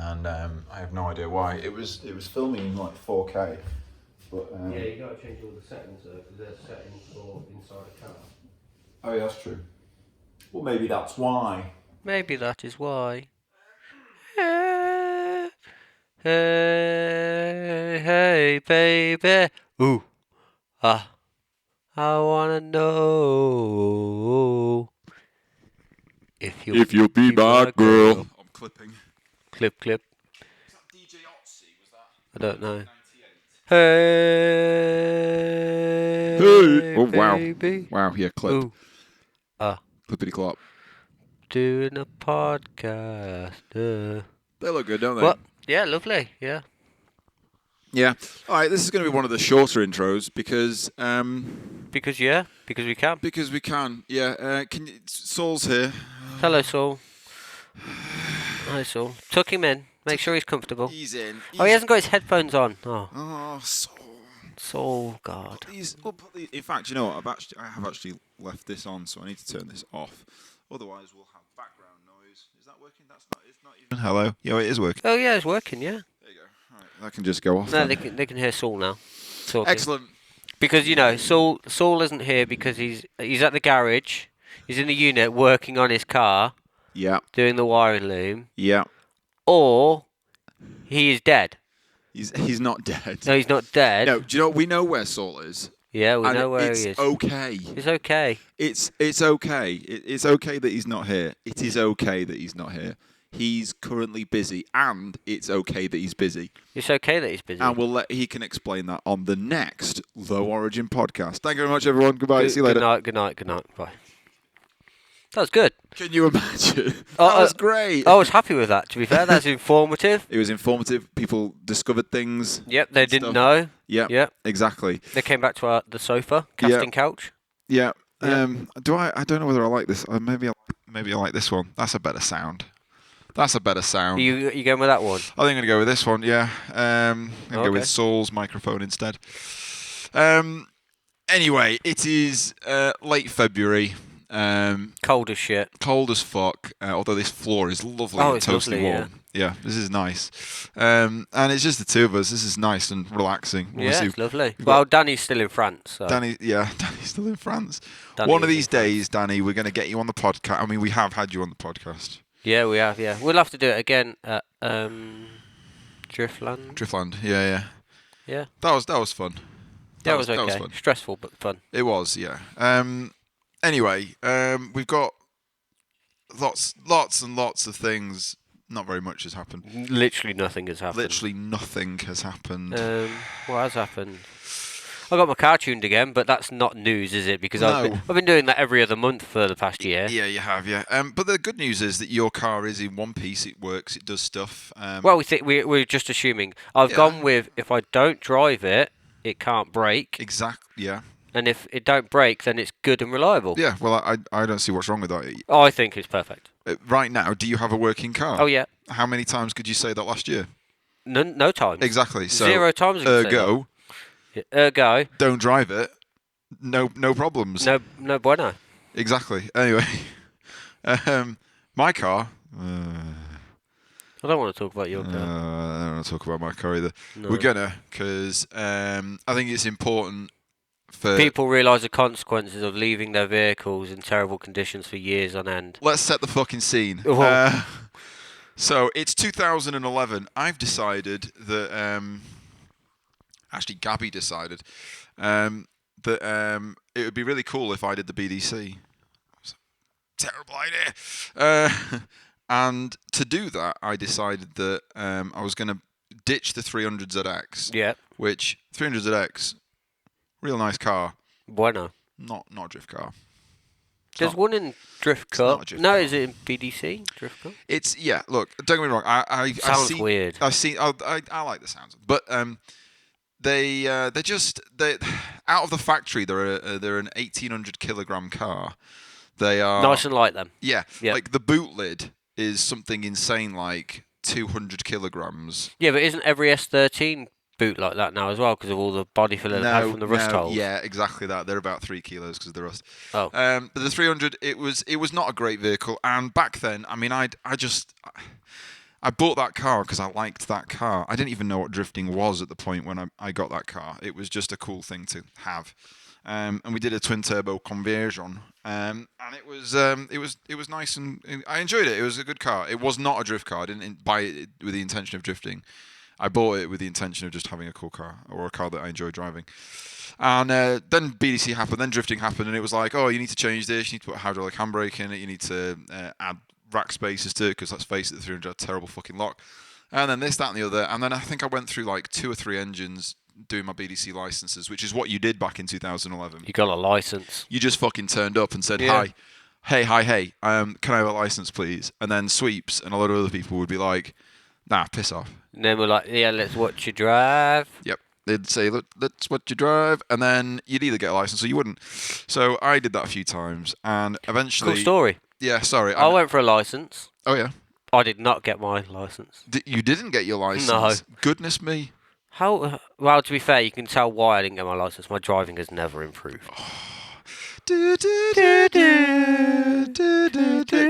and I have no idea why. It was filming in like 4K. But, yeah, you got to change all the settings though, because there's settings for inside a car. Oh yeah, that's true. Well, maybe that's why. Maybe that is why. Hey, hey, baby. Ooh, I wanna know if you'll be my girl. I'm clipping. Clip. Was that DJ Otzi? Was that? I don't know. 98? Hey, Oh wow. baby. Wow, yeah, clip. Ooh, Clippity clop. doing a podcast. They look good, don't they? What? Yeah, lovely. Yeah. Yeah. All right, this is going to be one of the shorter intros because Because we can. we can. Yeah. Saul's here. Hello, Saul. Hi, Saul. Tuck him in. Make sure he's comfortable. He's in. Oh, he hasn't got his headphones on. Oh, Saul. Saul, God. In fact, you know what? I have actually left this on, so I need to turn this off. Otherwise, we'll have background noise. Is that working? It's not even. Hello. Yeah, it is working. Oh, yeah, it's working. Yeah. There you go. All right, that can just go off. No, then. they can hear Saul now. Talking. Excellent. Because Saul isn't here because he's at the garage. He's in the unit working on his car, Yeah. doing the wiring loom, Yeah. or he is dead. He's not dead. No, he's not dead. No, do you know we know where Saul is? Yeah, we know where he is. It's okay. It's okay. It's okay. It's okay that he's not here. It is okay that he's not here. He's currently busy, and it's okay that he's busy. It's okay that he's busy. And he can explain that on the next Low Origin podcast. Thank you very much, everyone. Goodbye. See you later. Good night. Bye. That was good. Can you imagine? That was great. I was happy with that, to be fair. That's informative. It was informative. People discovered things. Yep, they didn't know. Yep. Exactly. They came back to the sofa, casting couch. Yeah. I don't know whether I like this. Maybe I like this one. That's a better sound. You going with that one? I think I'm going to go with this one, yeah. I'm going to go with Saul's microphone instead. Anyway, it is late February. Cold as shit. Cold as fuck, although this floor is lovely and toasty warm. Yeah, this is nice. And it's just the two of us. This is nice and relaxing. It's lovely. Well, Danny's still in France. So. Danny's still in France. One of these days, Danny, we're going to get you on the podcast. I mean, we have had you on the podcast. Yeah, we have, yeah. We'll have to do it again at Driftland. Driftland, yeah. Yeah. That was fun. That was okay. That was fun. Stressful, but fun. It was, yeah. Anyway, we've got lots and lots of things. Not very much has happened. Literally nothing has happened. What has happened? I got my car tuned again, but that's not news, is it? Because I've been doing that every other month for the past year. Yeah, you have, yeah. But the good news is that your car is in one piece. It works. It does stuff. Well, we're just assuming. I've gone with if I don't drive it, it can't brake. Exactly. Yeah. And if it don't break, then it's good and reliable. Yeah, well, I don't see what's wrong with that. Oh, I think it's perfect. Right now, do you have a working car? Oh, yeah. How many times could you say that last year? No times. Exactly. So, 0 times. Ergo. Don't drive it. No problems. No bueno. Exactly. Anyway, my car. I don't want to talk about your car. I don't want to talk about my car either. No. We're gonna, because I think it's important. People realise the consequences of leaving their vehicles in terrible conditions for years on end. Let's set the fucking scene. So it's 2011. I've decided that. Actually, Gabby decided that it would be really cool if I did the BDC. Terrible idea. And to do that, I decided that I was going to ditch the 300ZX. Yeah. Which 300ZX. Real nice car. Bueno. Not a drift car. There's one in Drift Cup. No, is it in BDC? Drift Cup? It's look, don't get me wrong. Sounds weird. I like the sounds, but they're out of the factory. They're an 1,800 kilogram car. They are nice and light. Them. Yeah. Like the boot lid is something insane, like 200 kilograms. Yeah, but isn't every S13 boot like that now as well because of all the body filler they had from the rust holes? Yeah, exactly that. They're about 3 kilos because of the rust. Oh. But the 300, it was not a great vehicle, and back then, I mean, I I bought that car because I liked that car. I didn't even know what drifting was at the point when I got that car. It was just a cool thing to have. And we did a twin turbo conversion, and it was nice, and I enjoyed it. It was a good car. It was not a drift car. I didn't buy it with the intention of drifting. I bought it with the intention of just having a cool car, or a car that I enjoy driving. And then BDC happened, then drifting happened, and it was like, oh, you need to change this, you need to put hydraulic handbrake in it, you need to add rack spaces to it, because let's face it, the 300 had a terrible fucking lock. And then this, that, and the other. And then I think I went through like 2 or 3 engines doing my BDC licenses, which is what you did back in 2011. You got a license. You just fucking turned up and said, Yeah. hi. Hey, can I have a license, please? And then Sweeps and a lot of other people would be like, nah, piss off. And then we're like, yeah, let's watch you drive. Yep. They'd say, let's watch you drive. And then you'd either get a license or you wouldn't. So I did that a few times. And eventually... Cool story. Yeah, sorry. I went for a license. Oh, yeah? I did not get my license. You didn't get your license? No. Goodness me. How? Well, to be fair, you can tell why I didn't get my license. My driving has never improved.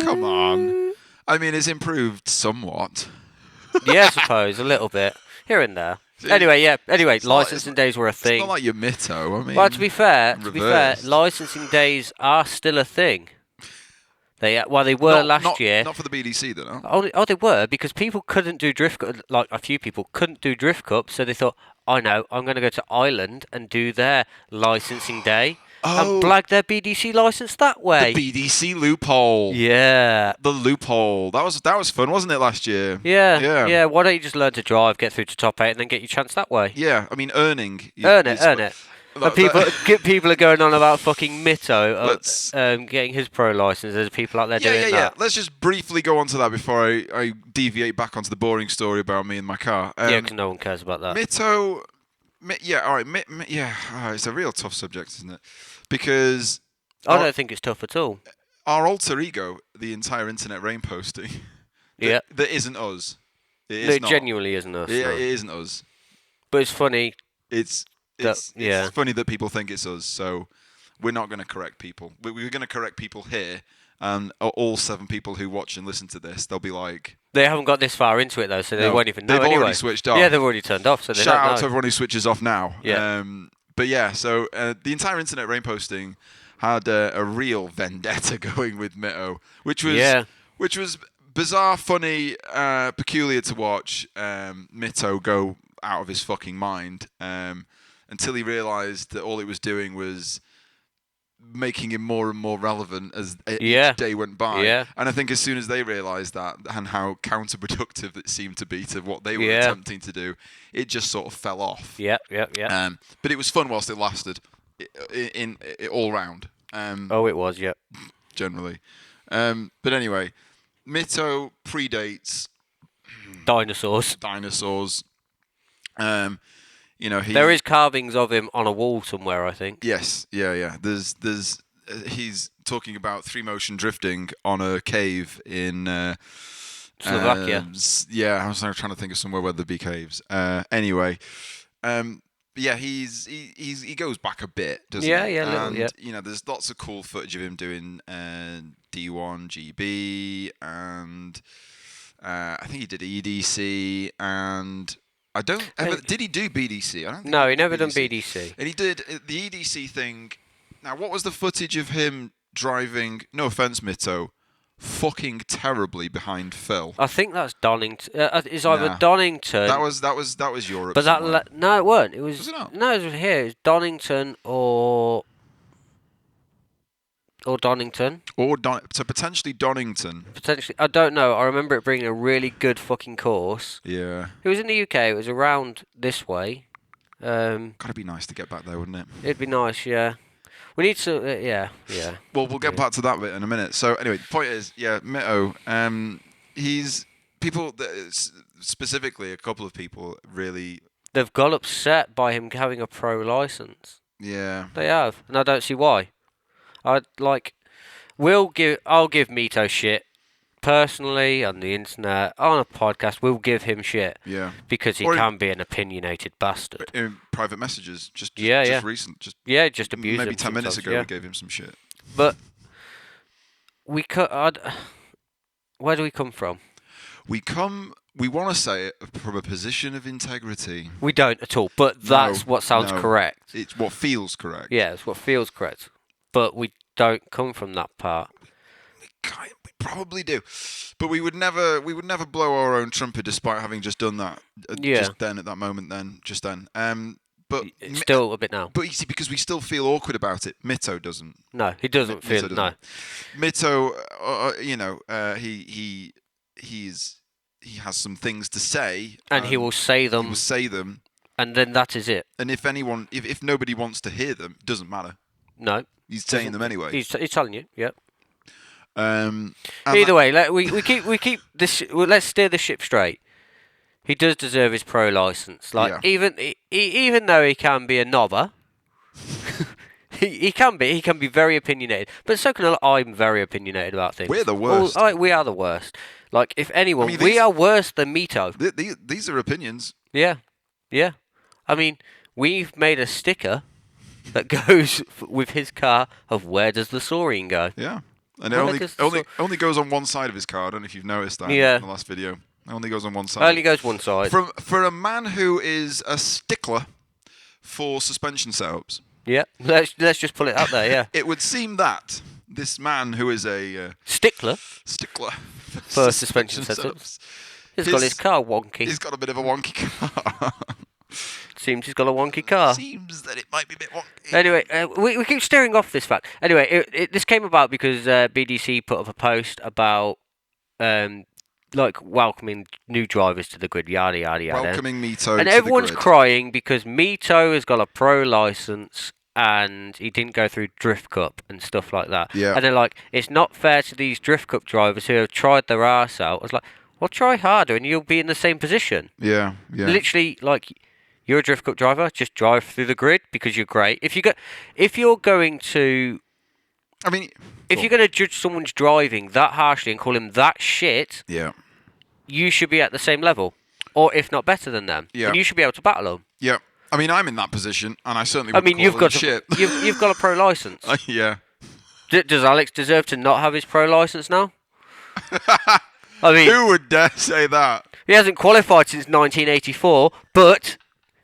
Come on. I mean, it's improved somewhat. Yeah, I suppose. A little bit. Here and there. Anyway, licensing days were a thing. It's not like your MITTO, I mean... Well, to be fair, licensing days are still a thing. They were last year. Not for the BDC, though, no? Oh, they were, because people couldn't do drift, like a few people couldn't do drift cup, so they thought, I know, I'm going to go to Ireland and do their licensing day and blag their BDC license that way. The BDC loophole. Yeah. The loophole. That was fun, wasn't it, last year? Yeah. Why don't you just learn to drive, get through to top 8, and then get your chance that way? Yeah, I mean, earn it. And people are going on about fucking MITTO getting his pro license. There's people out there doing that. Yeah. Let's just briefly go on to that before I deviate back onto the boring story about me and my car. Because no one cares about that. MITTO, all right. It's a real tough subject, isn't it? Because I don't think it's tough at all. Our alter ego, the entire internet rain posting, that isn't us. It genuinely isn't us. Yeah, no. It isn't us. But it's funny. It's funny that people think it's us, so we're not going to correct people. We're going to correct people here, and all 7 people who watch and listen to this, they'll be like... They haven't got this far into it, though, so they won't even know. They've already switched off. Yeah, they've already turned off, so they don't know. Shout out to everyone who switches off now. Yeah. But yeah, so the entire internet rain posting had a real vendetta going with MITTO, which was bizarre, funny, peculiar to watch MITTO go out of his fucking mind. Until he realised that all it was doing was making him more and more relevant as each day went by. Yeah. And I think as soon as they realised that and how counterproductive it seemed to be to what they were attempting to do, it just sort of fell off. Yeah. But it was fun whilst it lasted, in all round. It was, yeah. Generally. But anyway, MITTO predates... Dinosaurs. There is carvings of him on a wall somewhere, I think. Yes, yeah. There's he's talking about 3-motion drifting on a cave in Slovakia. I was trying to think of somewhere where there'd be caves. Anyway, he goes back a bit, doesn't he? And there's lots of cool footage of him doing D1 GB, and I think he did EDC and. Did he do BDC? I don't think no, he never done BDC. And he did the EDC thing. Now, what was the footage of him driving? No offense, MITTO, fucking terribly behind Phil. I think that's Donington. It's either Donington. That was Europe. But no, it weren't. It was. Was it not? No, it was here. It was Donington or Donington. So potentially Donington. Potentially, I don't know. I remember it being a really good fucking course. Yeah. It was in the UK. It was around this way. Gotta be nice to get back there, wouldn't it? It'd be nice, yeah. We need to, yeah. Well, we'll get back to that bit in a minute. So anyway, the point is, MITTO. He's people specifically a couple of people really. They've got upset by him having a pro license. Yeah. They have, and I don't see why. I'll give MITTO shit personally on the internet, on a podcast. We'll give him shit. Yeah. Because he can be an opinionated bastard. In private messages, just recent, just abuse him. Maybe 10 minutes ago, we gave him some shit. But we could. Where do we come from? We want to say it from a position of integrity. We don't at all, but that's what sounds correct. It's what feels correct. Yeah, it's what feels correct. But we don't come from that part. We probably do, but we would never blow our own trumpet despite having just done that. Just then, at that moment, just then. But it's still a bit now. But you see, because we still feel awkward about it. MITTO doesn't. No, he doesn't feel. No. MITTO, he has some things to say, and he will say them. He will say them, and then that is it. And if nobody wants to hear them, it doesn't matter. No, he's saying them anyway. He's telling you. Yep. Either way, we keep this. Let's steer the ship straight. He does deserve his pro license. Even though he can be a knobber, he can be very opinionated. But so can I'm very opinionated about things. We're the worst. We are the worst. Like, if anyone, we are worse than MITTO. These are opinions. Yeah. I mean, we've made a sticker that goes with his car of where does the Soreen go? Yeah. And it only goes on one side of his car. I don't know if you've noticed that in the last video. It only goes on one side. Only goes one side. For a man who is a stickler for suspension setups. Yeah, let's just pull it out there, yeah. It would seem that this man who is a... Stickler for suspension setups. He's got his car wonky. He's got a bit of a wonky car. Seems he's got a wonky car. Seems that it might be a bit wonky. Anyway, we keep steering off this fact. Anyway, this came about because BDC put up a post about welcoming new drivers to the grid, yada yada yada. Welcoming MITTO and to everyone's the grid. Crying because MITTO has got a pro license and he didn't go through Drift Cup and stuff like that. Yeah. And they're like, it's not fair to these Drift Cup drivers who have tried their arse out. I was like, well, try harder and you'll be in the same position. Yeah. Literally, like, you're a Drift Cup driver, just drive through the grid because you're great. If you're going to judge someone's driving that harshly and call him that shit, you should be at the same level, or if not better than them. Yeah. And you should be able to battle them. Yeah. I mean, I'm in that position, and I certainly wouldn't call you've got shit. You've got a pro license. Yeah. Does Alex deserve to not have his pro license now? I mean, who would dare say that? He hasn't qualified since 1984, but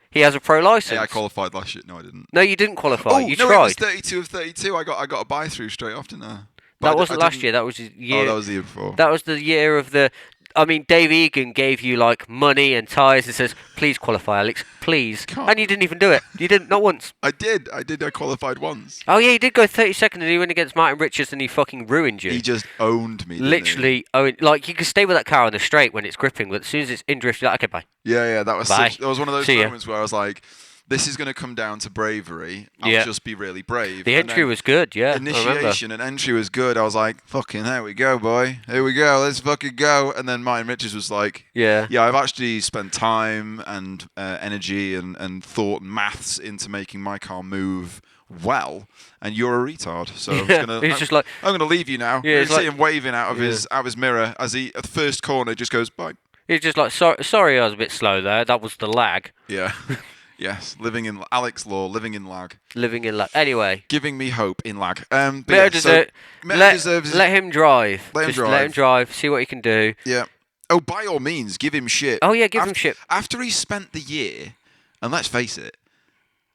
he has a pro license. Yeah, I qualified last year. No, I didn't. No, you didn't qualify. You no, tried. It was 32 of 32. I got a buy through straight off, didn't I? But that wasn't last year. That was the year. Oh, that was the year before. That was the year of the. I mean, Dave Egan gave you like money and tyres and says, "Please qualify, Alex, please." And you didn't even do it. You didn't, not once. I did. I qualified once. Oh yeah, he did go 32nd, and he went against Martin Richards, and he fucking ruined you. He just owned me. Literally owned. Like, you can stay with that car on the straight when it's gripping, but as soon as it's in drift, you're like, okay, bye. Yeah. That was bye. That was one of those moments where I was like, this is going to come down to bravery. I'll just be really brave. The entry was good, yeah. Initiation and entry was good. I was like, fucking, there we go, boy. Here we go. Let's fucking go. And then Martin Richards was like, yeah, I've actually spent time and energy and thought and maths into making my car move well, and you're a retard. So I'm gonna leave you now. Yeah, you see him waving out of his mirror as he at the first corner just goes bye. He's just like, sorry, I was a bit slow there. That was the lag. Yeah. Yes, living in Alex Law, living in lag. Living in lag. Anyway, giving me hope in lag. Let him drive. Let him drive. See what he can do. Yeah. Oh, by all means, give him shit. Oh yeah, give him shit. After he spent the year, and let's face it,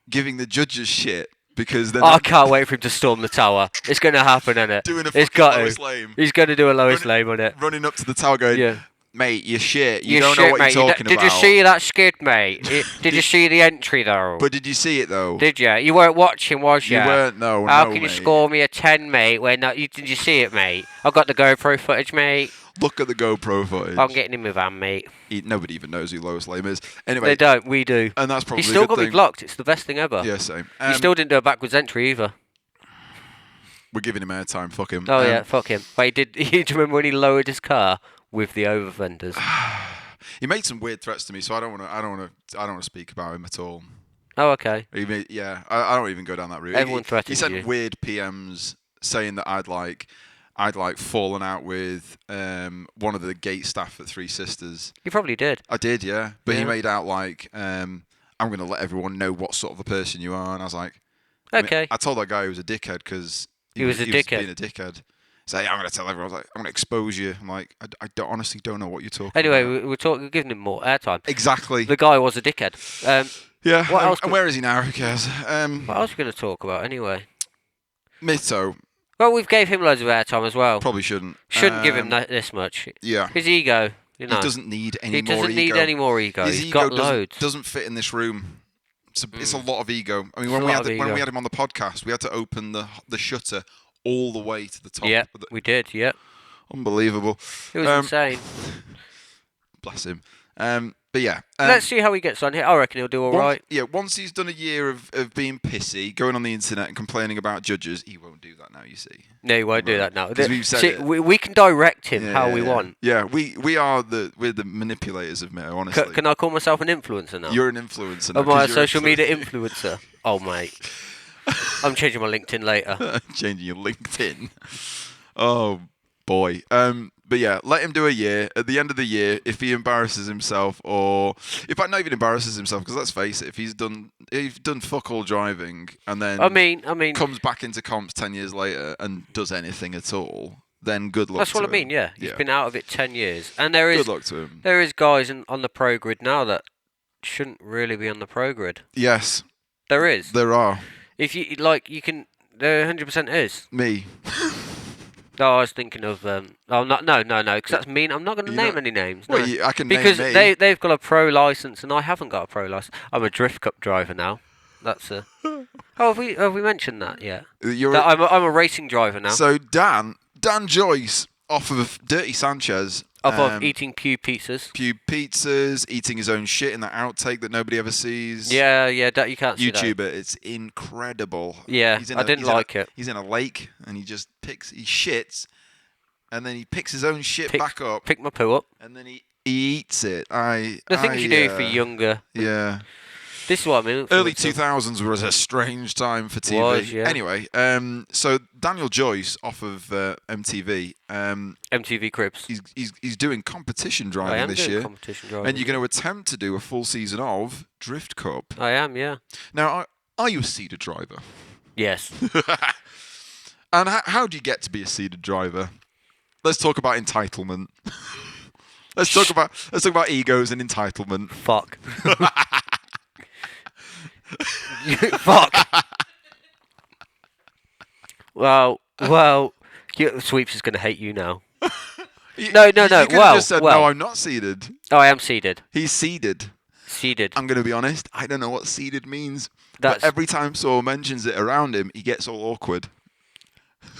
giving the judges shit because I can't wait for him to storm the tower. It's going to happen, isn't it? Doing a Lois Lane. He's going to do a Lois Lane on it. Running up to the tower, going. Mate, you're shit. You don't know what mate. you're talking about. Did you see that skid, mate? Did you see the entry, though? But did you see it, though? Did you? You weren't watching, was you? You weren't, no. How can you score me a 10, mate? Did you see it, mate? I've got the GoPro footage, mate. Look at the GoPro footage. I'm getting in my van, mate. Nobody even knows who Lois Lane is. Anyway. They don't. We do. And that's probably He's still got me blocked. It's the best thing ever. Yeah, same. He still didn't do a backwards entry, either. We're giving him airtime. Fuck him. Oh, yeah, fuck him. But do you remember when he lowered his car with the overfenders? He made some weird threats to me, so I don't want to speak about him at all. Oh, okay. I don't even go down that route. Everyone threatened you. He sent weird PMs saying that I'd fallen out with one of the gate staff at Three Sisters. You probably did. I did, yeah. But he made out like I'm going to let everyone know what sort of a person you are, and I was like, okay. I told that guy he was a dickhead because he was being a dickhead. say, I'm going to tell everyone. I was like, I'm going to expose you. I'm like, I honestly don't know what you're talking Anyway, about. we're giving him more airtime. Exactly. The guy was a dickhead. Yeah. What else? And where is he now? Who cares? What else are we going to talk about anyway? MITTO. Well, we've gave him loads of airtime as well. Probably shouldn't. Shouldn't give him this much. Yeah. His ego, you know. He doesn't need any more ego. He doesn't need any more ego. His He's ego got loads. doesn't fit in this room. It's a lot of ego. I mean, when It's we had him on the podcast, we had to open the shutter all the way to the top. Yeah, we did. Yeah. Unbelievable. It was insane. Bless him. But yeah. Let's see how he gets on here. I reckon he'll do all right. Yeah, once he's done a year of being pissy, going on the internet and complaining about judges, he won't do that now, you see. No, he won't do that now. We've said we can direct him how we want. Yeah, we're the manipulators of MITTO, honestly. Can I call myself an influencer now? You're an influencer now. Am I a social media influencer? Oh, mate. I'm changing my LinkedIn later. Changing your LinkedIn. Oh, boy. But yeah, let him do a year. At the end of the year, if he embarrasses himself, or if not even embarrasses himself, because let's face it, if he's done fuck all driving, and then I mean, comes back into comps 10 years later and does anything at all, then good luck. That's what I mean. Yeah, he's been out of it 10 years, and there is good luck to him. There is guys on the pro grid now that shouldn't really be on the pro grid. Yes, there is. There are. If you like, you can. There 100% is. Me. No, I was thinking of. No, because that's mean. I'm not going to name any names. No. Well, I can because name me. they've got a pro license and I haven't got a pro license. I'm a drift cup driver now. That's a. Oh, have we mentioned that yet? I'm a racing driver now. So Dan Joyce off of Dirty Sanchez. Off of eating Pew pizzas, eating his own shit in that outtake that nobody ever sees. Yeah, you can't see YouTube it. It's incredible. Yeah, I didn't like it. He's in a lake and he shits, and then he picks his own shit back up. Pick my poo up. And then he eats it. The things you do for younger. Yeah. This is what I mean. Early 2000s was a strange time for TV. Yeah. Anyway, so Daniel Joyce off of MTV. MTV Cribs. He's doing competition driving this year. Competition driving. And you're going to attempt to do a full season of Drift Cup. I am, yeah. Now, are you a seeded driver? Yes. And how do you get to be a seeded driver? Let's talk about entitlement. Let's talk about egos and entitlement. Fuck. Fuck. Well, Sweeps is going to hate you now. No. You could have just said, no, I'm not seeded. Oh, I am seeded. He's seeded. Seeded. I'm going to be honest, I don't know what seeded means. But every time Saul mentions it around him, he gets all awkward.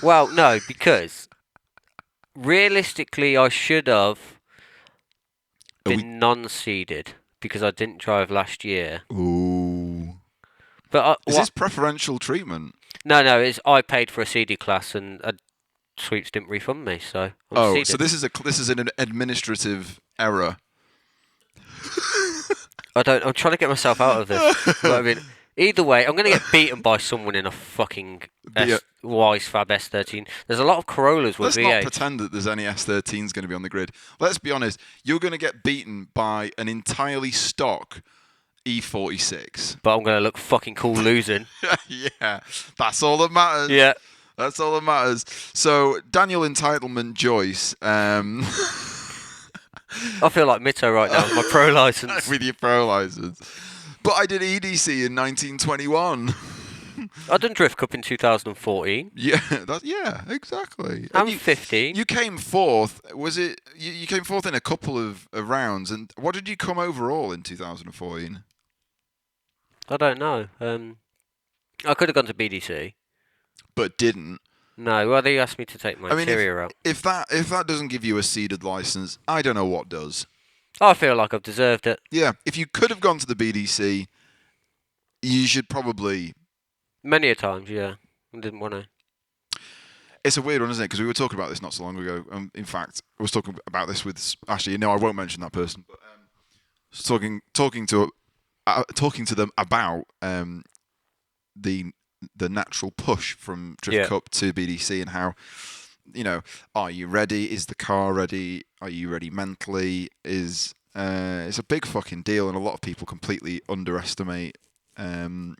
Well, no, because realistically, I should have been non-seeded because I didn't drive last year. Ooh. But is this preferential treatment? No. It's I paid for a seeded class and Sweeps didn't refund me, so I'm seeded. So this is an administrative error. I'm trying to get myself out of this. I mean, either way, I'm going to get beaten by someone in a fucking Wisefab S13. There's a lot of Corollas with V8. Let's not pretend that there's any S13s going to be on the grid. Let's be honest. You're going to get beaten by an entirely stock E46. But I'm going to look fucking cool losing. Yeah, that's all that matters. Yeah. That's all that matters. So, Daniel Entitlement Joyce. I feel like MITTO right now with my pro license. With your pro license. But I did EDC in 1921. I done Drift Cup in 2014. Yeah, exactly. I'm 15. You came fourth. Was it? You came fourth in a couple of rounds. And what did you come overall in 2014? I don't know. I could have gone to BDC. But didn't. No, well, they asked me to take my interior out. If that doesn't give you a seeded license, I don't know what does. I feel like I've deserved it. Yeah, if you could have gone to the BDC, you should probably... Many a times, yeah. I didn't want to. It's a weird one, isn't it? Because we were talking about this not so long ago. In fact, I was talking about this with... Actually, no, I won't mention that person. But talking to them about the natural push from Drift Cup to BDC and how, are you ready? Is the car ready? Are you ready mentally? It's a big fucking deal, and a lot of people completely underestimate. They'll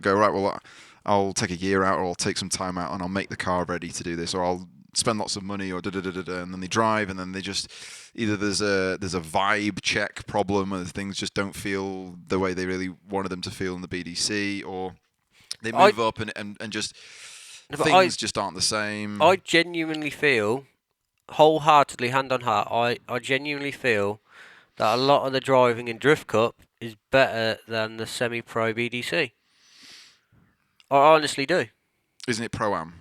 go, right, well, I'll take a year out, or I'll take some time out, and I'll make the car ready to do this, or I'll spend lots of money or and then they drive and then they just either there's a vibe check problem where things just don't feel the way they really wanted them to feel in the BDC, or they move up and just things just aren't the same. I genuinely feel, wholeheartedly, hand on heart, I genuinely feel that a lot of the driving in Drift Cup is better than the semi-pro BDC. I honestly do. Isn't it Pro-Am?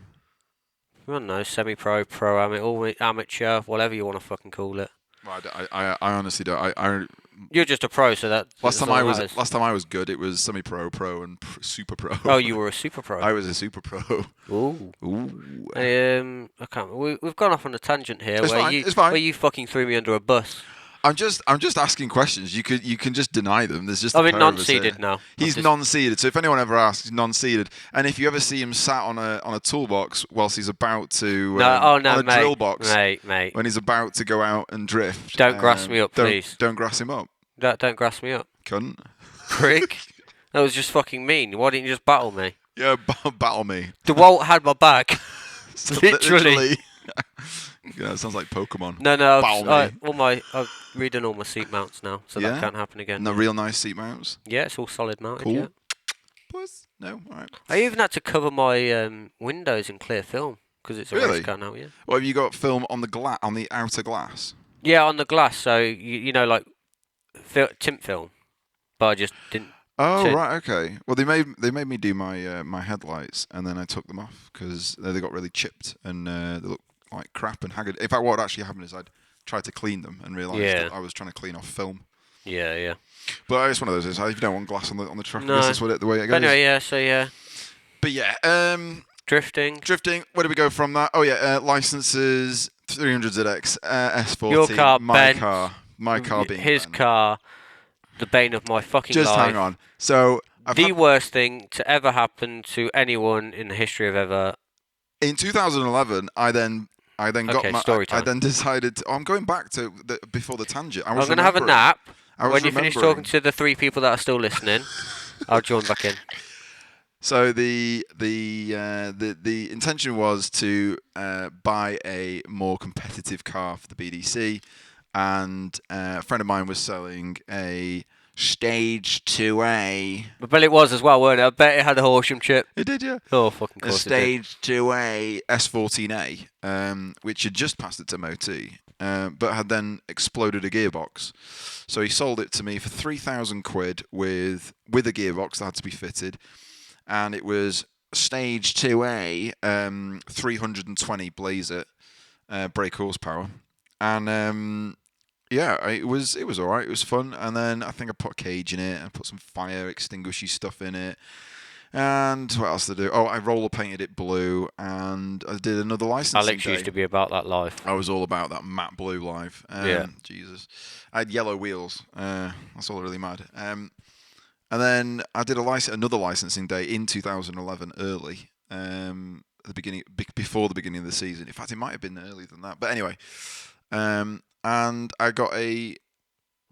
I don't know, semi-pro, pro-am, amateur, whatever you want to fucking call it. Well, I honestly don't. You're just a pro, so that last time I was good. It was semi-pro, pro, and super pro. Oh, you were a super pro. I was a super pro. Ooh. I can't. We've gone off on a tangent here. It's fine. Where you fucking threw me under a bus. I'm just asking questions. You can just deny them. There's just. I'm non-seeded now. He's non-seeded. So if anyone ever asks, he's non-seeded. And if you ever see him sat on a toolbox whilst he's about to drill box, mate, when he's about to go out and drift, don't grass me up, please. Don't grass him up. Don't grass me up, cunt. Prick. That was just fucking mean. Why didn't you just battle me? Yeah, battle me. DeWalt had my back. Literally. Yeah, it sounds like Pokemon. No, I've redone all my seat mounts now, so that can't happen again. No, real nice seat mounts. Yeah, it's all solid mounted. Cool. Yeah. Puss. No, all right. I even had to cover my windows in clear film because it's a race car now. Yeah. Well, have you got film on the outer glass? Yeah, on the glass. So you know, like tint film, but I just didn't. Oh right, okay. Well, they made me do my my headlights, and then I took them off because they got really chipped and they look like crap and haggard. In fact, what actually happened is I'd tried to clean them and realised that I was trying to clean off film. Yeah. But it's one of those. If you don't want glass on the truck, no. this is the way it goes. But anyway, yeah. But yeah, drifting. Where do we go from that? Oh yeah, licenses, 300ZX, S14. Your car, my car being his Ben. car. The bane of my fucking life. Just hang on. So the worst thing to ever happen to anyone in the history of ever. In 2011, I then got my. Story time. I then decided. I'm going back to before the tangent. I'm going to have a nap. When you finish talking to the 3 people that are still listening, I'll join back in. So the intention was to buy a more competitive car for the BDC, and a friend of mine was selling a Stage 2A. But it was as well, weren't it? I bet it had a Horsham chip. It did, yeah. Oh, fucking course a Stage 2A S14A, which had just passed its MOT, but had then exploded a gearbox. So he sold it to me for 3,000 quid with a gearbox that had to be fitted, and it was Stage 2A 320 Blazer brake horsepower, and yeah, it was all right. It was fun, and then I think I put a cage in it and put some fire extinguishy stuff in it. And what else did I do? Oh, I roller painted it blue, and I did another licensing Alex used to be about that life. I was all about that matte blue life. Yeah. Jesus. I had yellow wheels. That's all that really mattered. And then I did another licensing day in 2011, early, before the beginning of the season. In fact, it might have been earlier than that. But anyway, and I got a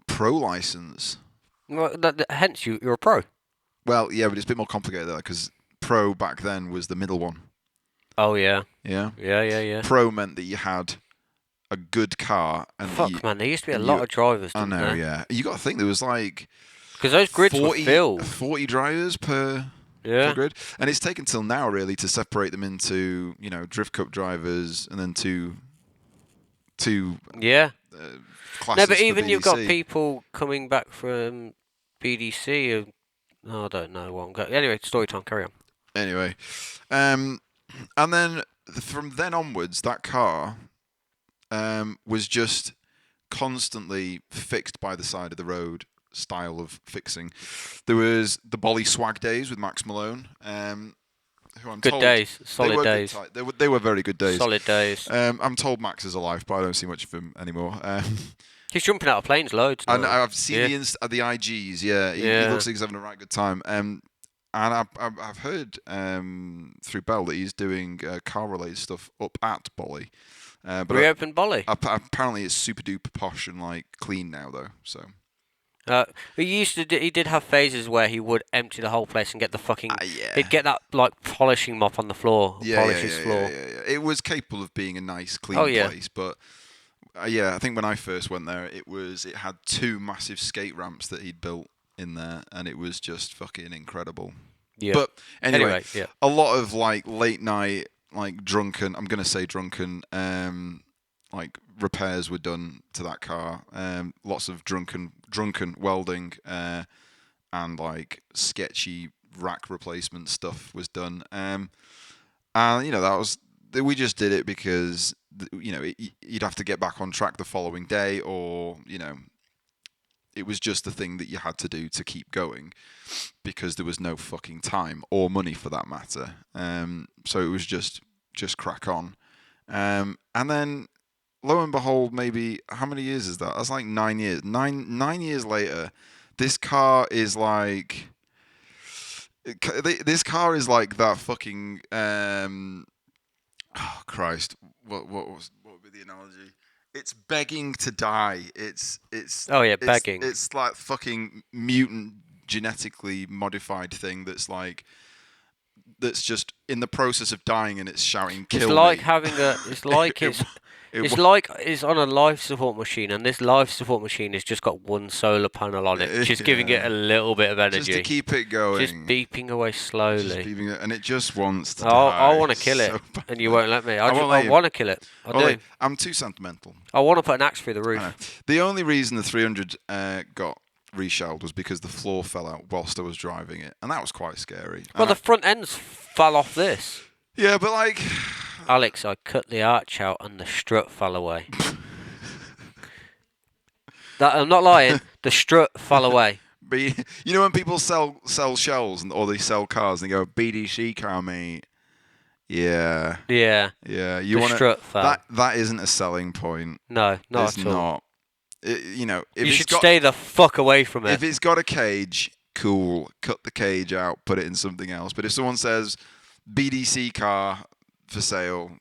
pro license. Well, hence you're a pro. Well, yeah, but it's a bit more complicated there because pro back then was the middle one. Oh yeah. Yeah. Yeah. Pro meant that you had a good car. And man, there used to be a lot of drivers. I know, there? Yeah. You got to think there was like because those grids were filled. 40 drivers per grid, and it's taken till now really to separate them into Drift Cup drivers and then two classes. No, but even you've got people coming back from BDC. I don't know what I'm going. Anyway, story time. Carry on. Anyway, and then from then onwards, that car was just constantly fixed by the side of the road style of fixing. There was the Bolly Swag days with Max Malone. Who I'm told, days, solid days. They were very good days. Solid days. I'm told Max is alive, but I don't see much of him anymore. He's jumping out of planes loads. And I've seen the IGs. Yeah, he looks like he's having a right good time. And I've heard through Bell that he's doing car related stuff up at Bolly. But reopened Bolly. Apparently, it's super duper posh and like clean now, though. So He did have phases where he would empty the whole place and get the fucking. Yeah. He'd get that like polishing mop on the floor, polish his floor. Yeah. It was capable of being a nice, clean Oh, yeah. place, but yeah, I think when I first went there, it had 2 massive skate ramps that he'd built in there, and it was just fucking incredible. Yeah. But anyway, yeah. a lot of like late night, like drunken. I'm gonna say drunken. Like repairs were done to that car. Lots of drunken welding, and like sketchy rack replacement stuff was done. And we just did it because you'd have to get back on track the following day, or it was just the thing that you had to do to keep going, because there was no fucking time or money for that matter. So it was just crack on. And then lo and behold, maybe how many years is that? That's like 9 years. 9 years later, this car is like that fucking oh Christ, what would be the analogy? It's begging to die. It's begging. It's like fucking mutant, genetically modified thing that's just in the process of dying, and it's shouting "kill It's like me." having a. It's like it's on a life support machine, and this life support machine has just got one solar panel on it, just giving it a little bit of energy, just to keep it going, just beeping away slowly. Just beeping it, and it just wants to I die. want to kill it, so and you won't let me. I won't want to kill it. I do. I'm too sentimental. I want to put an axe through the roof. The only reason the 300 got reshelled was because the floor fell out whilst I was driving it, and that was quite scary. Well, the front ends fell off this. Yeah, but like, Alex, I cut the arch out and the strut fell away. I'm not lying. The strut fell away. But you know when people sell shells or they sell cars and they go BDC car, mate. Yeah. Yeah. Yeah. The strut fell. That isn't a selling point. No, not it's at all. Not. If you should stay the fuck away from it. If it's got a cage, cool. Cut the cage out, put it in something else. But if someone says BDC car for sale,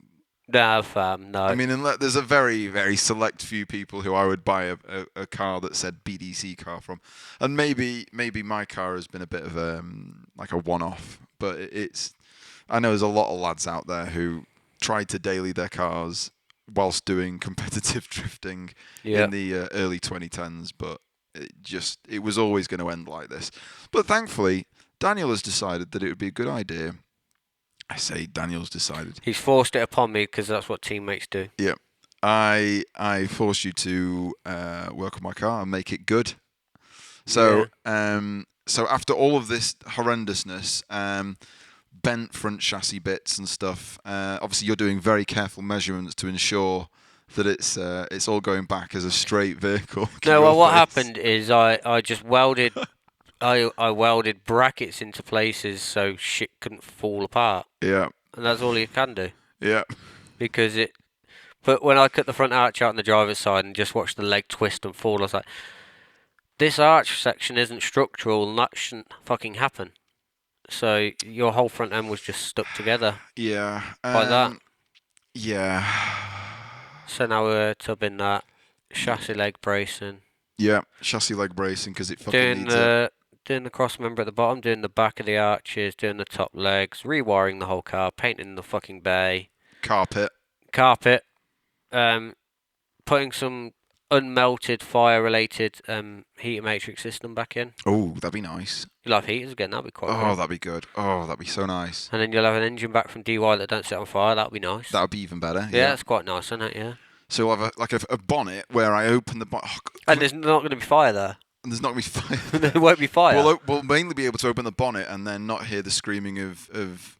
no, fam, no. I mean, there's a very, very select few people who I would buy a car that said BDC car from, and maybe my car has been a bit of like a one-off. But I know there's a lot of lads out there who tried to daily their cars whilst doing competitive drifting in the early 2010s, but it was always going to end like this. But thankfully, Daniel has decided that it would be a good idea. I say Daniel's decided. He's forced it upon me because that's what teammates do. Yeah. I forced you to work on my car and make it good. So so after all of this horrendousness, bent front chassis bits and stuff, obviously you're doing very careful measurements to ensure that it's all going back as a straight vehicle. No, well, what happened is I just welded. I welded brackets into places so shit couldn't fall apart. Yeah. And that's all you can do. Yeah. Because but when I cut the front arch out on the driver's side and just watched the leg twist and fall, I was like, this arch section isn't structural and that shouldn't fucking happen. So your whole front end was just stuck together. Yeah. Like that. Yeah. So now we're tubbing that. Chassis leg bracing. Yeah, chassis leg bracing because it fucking needs it. Doing the cross member at the bottom, doing the back of the arches, doing the top legs, rewiring the whole car, painting the fucking bay. Carpet. Putting some unmelted fire-related heater matrix system back in. Oh, that'd be nice. You'll have heaters again, that'd be quite cool. good. That'd be good. Oh, that'd be so nice. And then you'll have an engine back from DY that don't set on fire, that'd be nice. That'd be even better. Yeah, that's quite nice, isn't it? Yeah. So we'll have a bonnet where I open the bonnet. And there's not going to be fire there. And there's not going to be fire. There won't be fire. We'll mainly be able to open the bonnet and then not hear the screaming of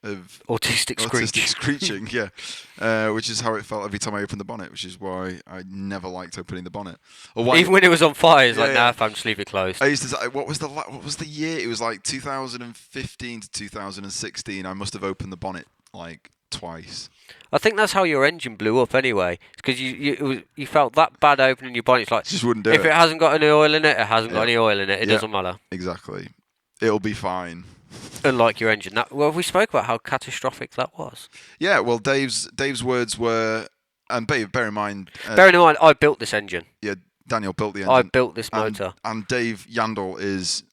autistic screeching, yeah. Which is how it felt every time I opened the bonnet, which is why I never liked opening the bonnet. Even when it was on fire, it's nah, fam, just leave it closed. I used to say, what was the year? It was like 2015 to 2016. I must have opened the bonnet like twice. I think that's how your engine blew up anyway. It's because you felt that bad opening your bonnet. It's like, just wouldn't do if it hasn't got any oil in it, it hasn't got any oil in it. It doesn't matter. Exactly. It'll be fine. Unlike your engine. We spoke about how catastrophic that was. Yeah, well, Dave's words were, and bear in mind... bearing in mind, I built this engine. Yeah, Daniel built the engine. I built this motor. And Dave Yandel is,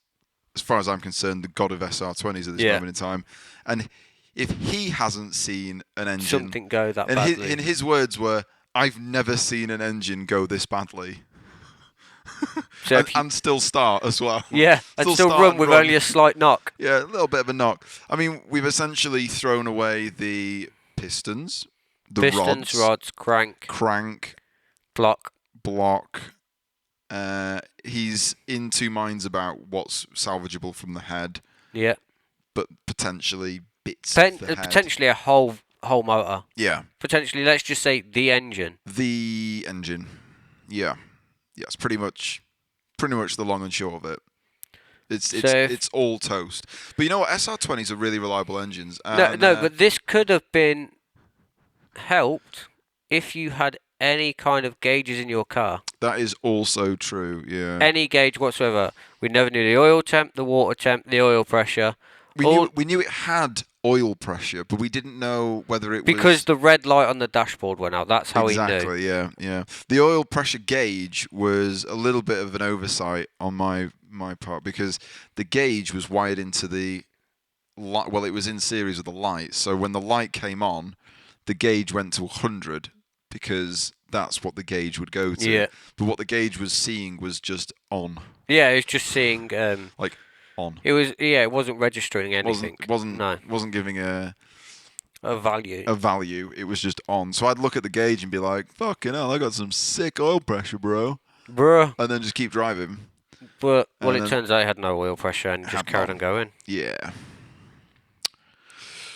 as far as I'm concerned, the god of SR20s at this moment in time. And if he hasn't seen an engine... Something go that badly. And his words were, I've never seen an engine go this badly. So and still start as well. Yeah, and still run with only a slight knock. Yeah, a little bit of a knock. I mean, we've essentially thrown away the pistons, rods, crank, block. He's in two minds about what's salvageable from the head. Yeah. But potentially bits of the head. Potentially a whole motor. Yeah. Potentially, let's just say the engine. The engine. Yeah. Yeah, it's pretty much the long and short of it. It's all toast. But you know what? SR20s are really reliable engines. No, but this could have been helped if you had any kind of gauges in your car. That is also true, yeah. Any gauge whatsoever. We never knew the oil temp, the water temp, the oil pressure. We knew it had oil pressure, but we didn't know whether it was... Because the red light on the dashboard went out. That's how he knew. Exactly, yeah. The oil pressure gauge was a little bit of an oversight on my part, because the gauge was wired into the... Well, it was in series with the light, so when the light came on, the gauge went to 100, because that's what the gauge would go to. Yeah. But what the gauge was seeing was just on. Yeah, it was just seeing... like, on. It was, it wasn't registering anything. Wasn't giving a value. A value. It was just on. So I'd look at the gauge and be like, fucking hell, I got some sick oil pressure, bro. Bruh. And then just keep driving. But, well, it turns out it had no oil pressure and just carried on going. Yeah.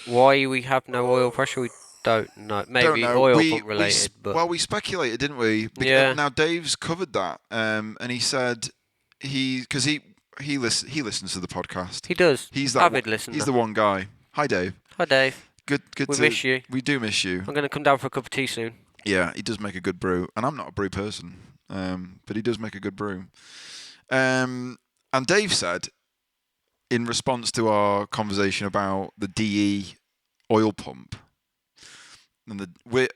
Why we have no oil pressure, we don't know. Maybe oil pump related. Well, we speculated, didn't we? Yeah. Now, Dave's covered that. And he said because he listens to the podcast. He does. He's that avid listener. He's the one guy. Hi, Dave. Hi, Dave. Good. We miss you. We do miss you. I'm going to come down for a cup of tea soon. Yeah, he does make a good brew, and I'm not a brew person, but he does make a good brew. And Dave said, in response to our conversation about the DE oil pump, and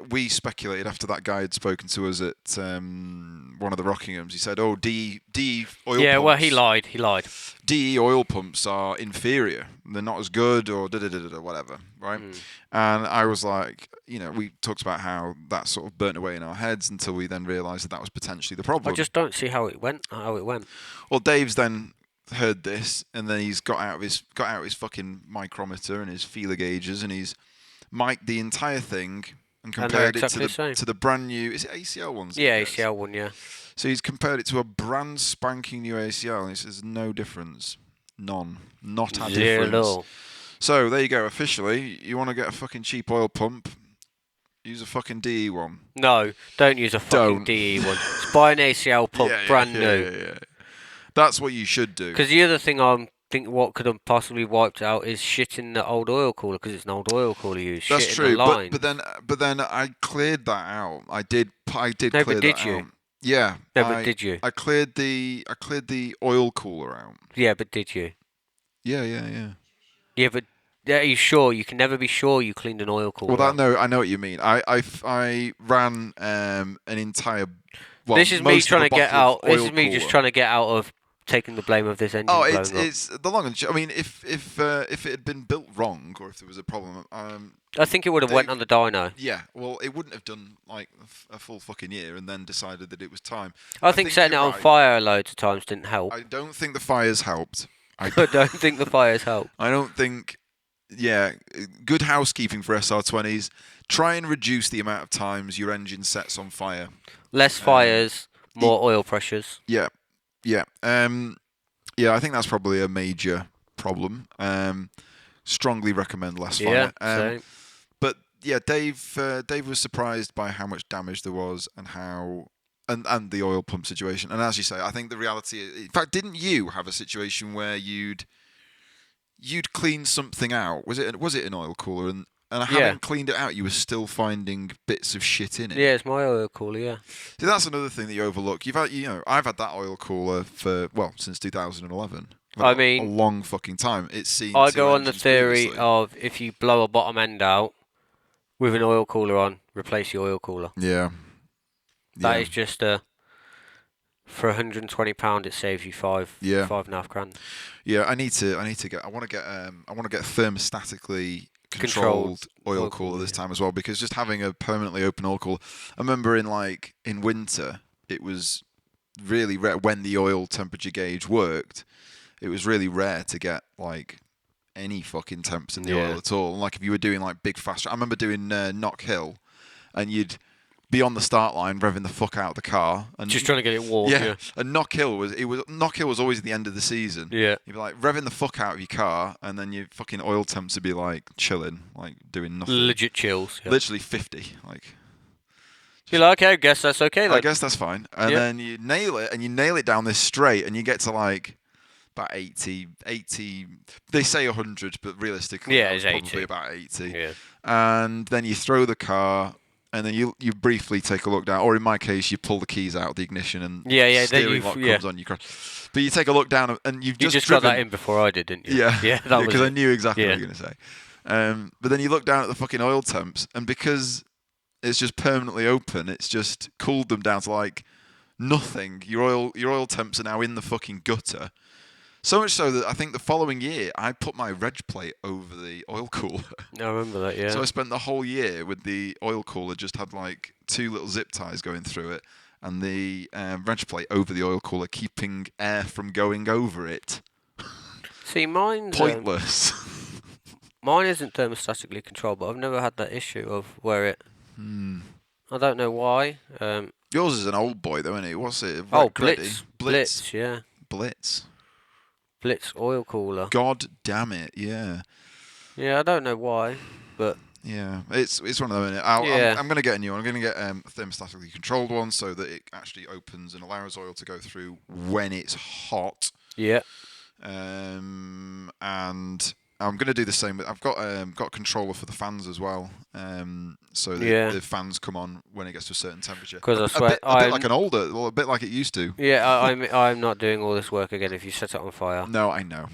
we speculated after that guy had spoken to us at one of the Rockinghams. He said, "Oh, DE oil pumps." Yeah, well, he lied. DE oil pumps are inferior. They're not as good, or whatever, right? And I was like, we talked about how that sort of burnt away in our heads until we then realised that was potentially the problem. I just don't see how it went. Well, Dave's then heard this, and then he's got out of his fucking micrometer and his feeler gauges, and he's mic'd the entire thing and compared it to the brand new... Is it ACL ones? Yeah, ACL one, yeah. So he's compared it to a brand spanking new ACL, and he says no difference. None. Not a difference. Zero. So there you go. Officially, you want to get a fucking cheap oil pump, use a fucking DE one. No, don't use a fucking DE one. Just buy an ACL pump, brand new. Yeah. That's what you should do. Because the other thing I'm thinking what could have possibly wiped out is shit in the old oil cooler, because it's an old oil cooler you use. That's shit true. In the line. But then I cleared that out. I did clear that out. Yeah. No, but did you? I cleared the oil cooler out. Yeah, but did you? Yeah. Yeah, but are you sure? You can never be sure you cleaned an oil cooler. Well, I know what you mean. I ran an entire. Well, this is me trying to get out. This is me cooler. Just trying to get out of taking the blame of this engine. Oh, it's the long and short. I mean, if it had been built wrong, or if there was a problem, I think it would have went on the dyno. Yeah, well, it wouldn't have done like a full fucking year and then decided that it was time. I think setting it on fire loads of times didn't help. I don't think the fires helped. I don't think the fires helped. I don't think. Yeah, good housekeeping for SR20s. Try and reduce the amount of times your engine sets on fire. Less fires, more oil pressures. Yeah. I think that's probably a major problem. Strongly recommend less fire. Same. But yeah, Dave was surprised by how much damage there was and how and the oil pump situation. And as you say, I think the reality is, in fact, didn't you have a situation where you'd clean something out? Was it an oil cooler and having cleaned it out, you were still finding bits of shit in it? Yeah, it's my oil cooler, yeah. See, that's another thing that you overlook. I've had that oil cooler since 2011. I mean, a long fucking time. It's seen. I go on the theory of if you blow a bottom end out with an oil cooler on, replace the oil cooler. Yeah. That is just For £120, it saves you £5.5 grand. Yeah, I want to get thermostatically controlled oil cooler this time as well, because just having a permanently open oil cooler. I remember in winter, it was really rare when the oil temperature gauge worked. It was really rare to get like any fucking temps in the oil at all. Like if you were doing like big fast, I remember doing Knock Hill, and you'd be on the start line revving the fuck out of the car and Just trying to get it warm. Yeah. And Knock Hill was always at the end of the season. Yeah. You'd be like revving the fuck out of your car, and then your fucking oil temps would be like chilling, like doing nothing. Legit chills. Yeah. Literally 50. Like you're like, okay, I guess that's okay. I guess that's fine. And then you nail it down this straight, and you get to like about 80. They say 100, but realistically, it's probably 80. about 80. Yeah. And then you throw the car, and then you briefly take a look down, or in my case, you pull the keys out of the ignition, and steering lock comes on. You crash. But you take a look down, and you've just got that in before I did, didn't you? Yeah, because I knew exactly what you were going to say. But then you look down at the fucking oil temps, and because it's just permanently open, it's just cooled them down to like nothing. Your oil temps are now in the fucking gutter. So much so that I think the following year I put my reg plate over the oil cooler. I remember that, yeah. So I spent the whole year with the oil cooler, just had like 2 little zip ties going through it, and the reg plate over the oil cooler, keeping air from going over it. See, mine's pointless. Mine isn't thermostatically controlled, but I've never had that issue of where it... I don't know why. Yours is an old boy though, isn't it? What's it? Blitz. Blitz, yeah. Blitz oil cooler. God damn it, yeah. Yeah, I don't know why, but... Yeah, it's one of them, isn't it? I'm going to get a new one. I'm going to get a thermostatically controlled one so that it actually opens and allows oil to go through when it's hot. Yeah. And I'm going to do the same. I've got a controller for the fans as well, so the fans come on when it gets to a certain temperature. Because I swear, a bit like a bit like it used to. Yeah, I'm not doing all this work again if you set it on fire. No, I know.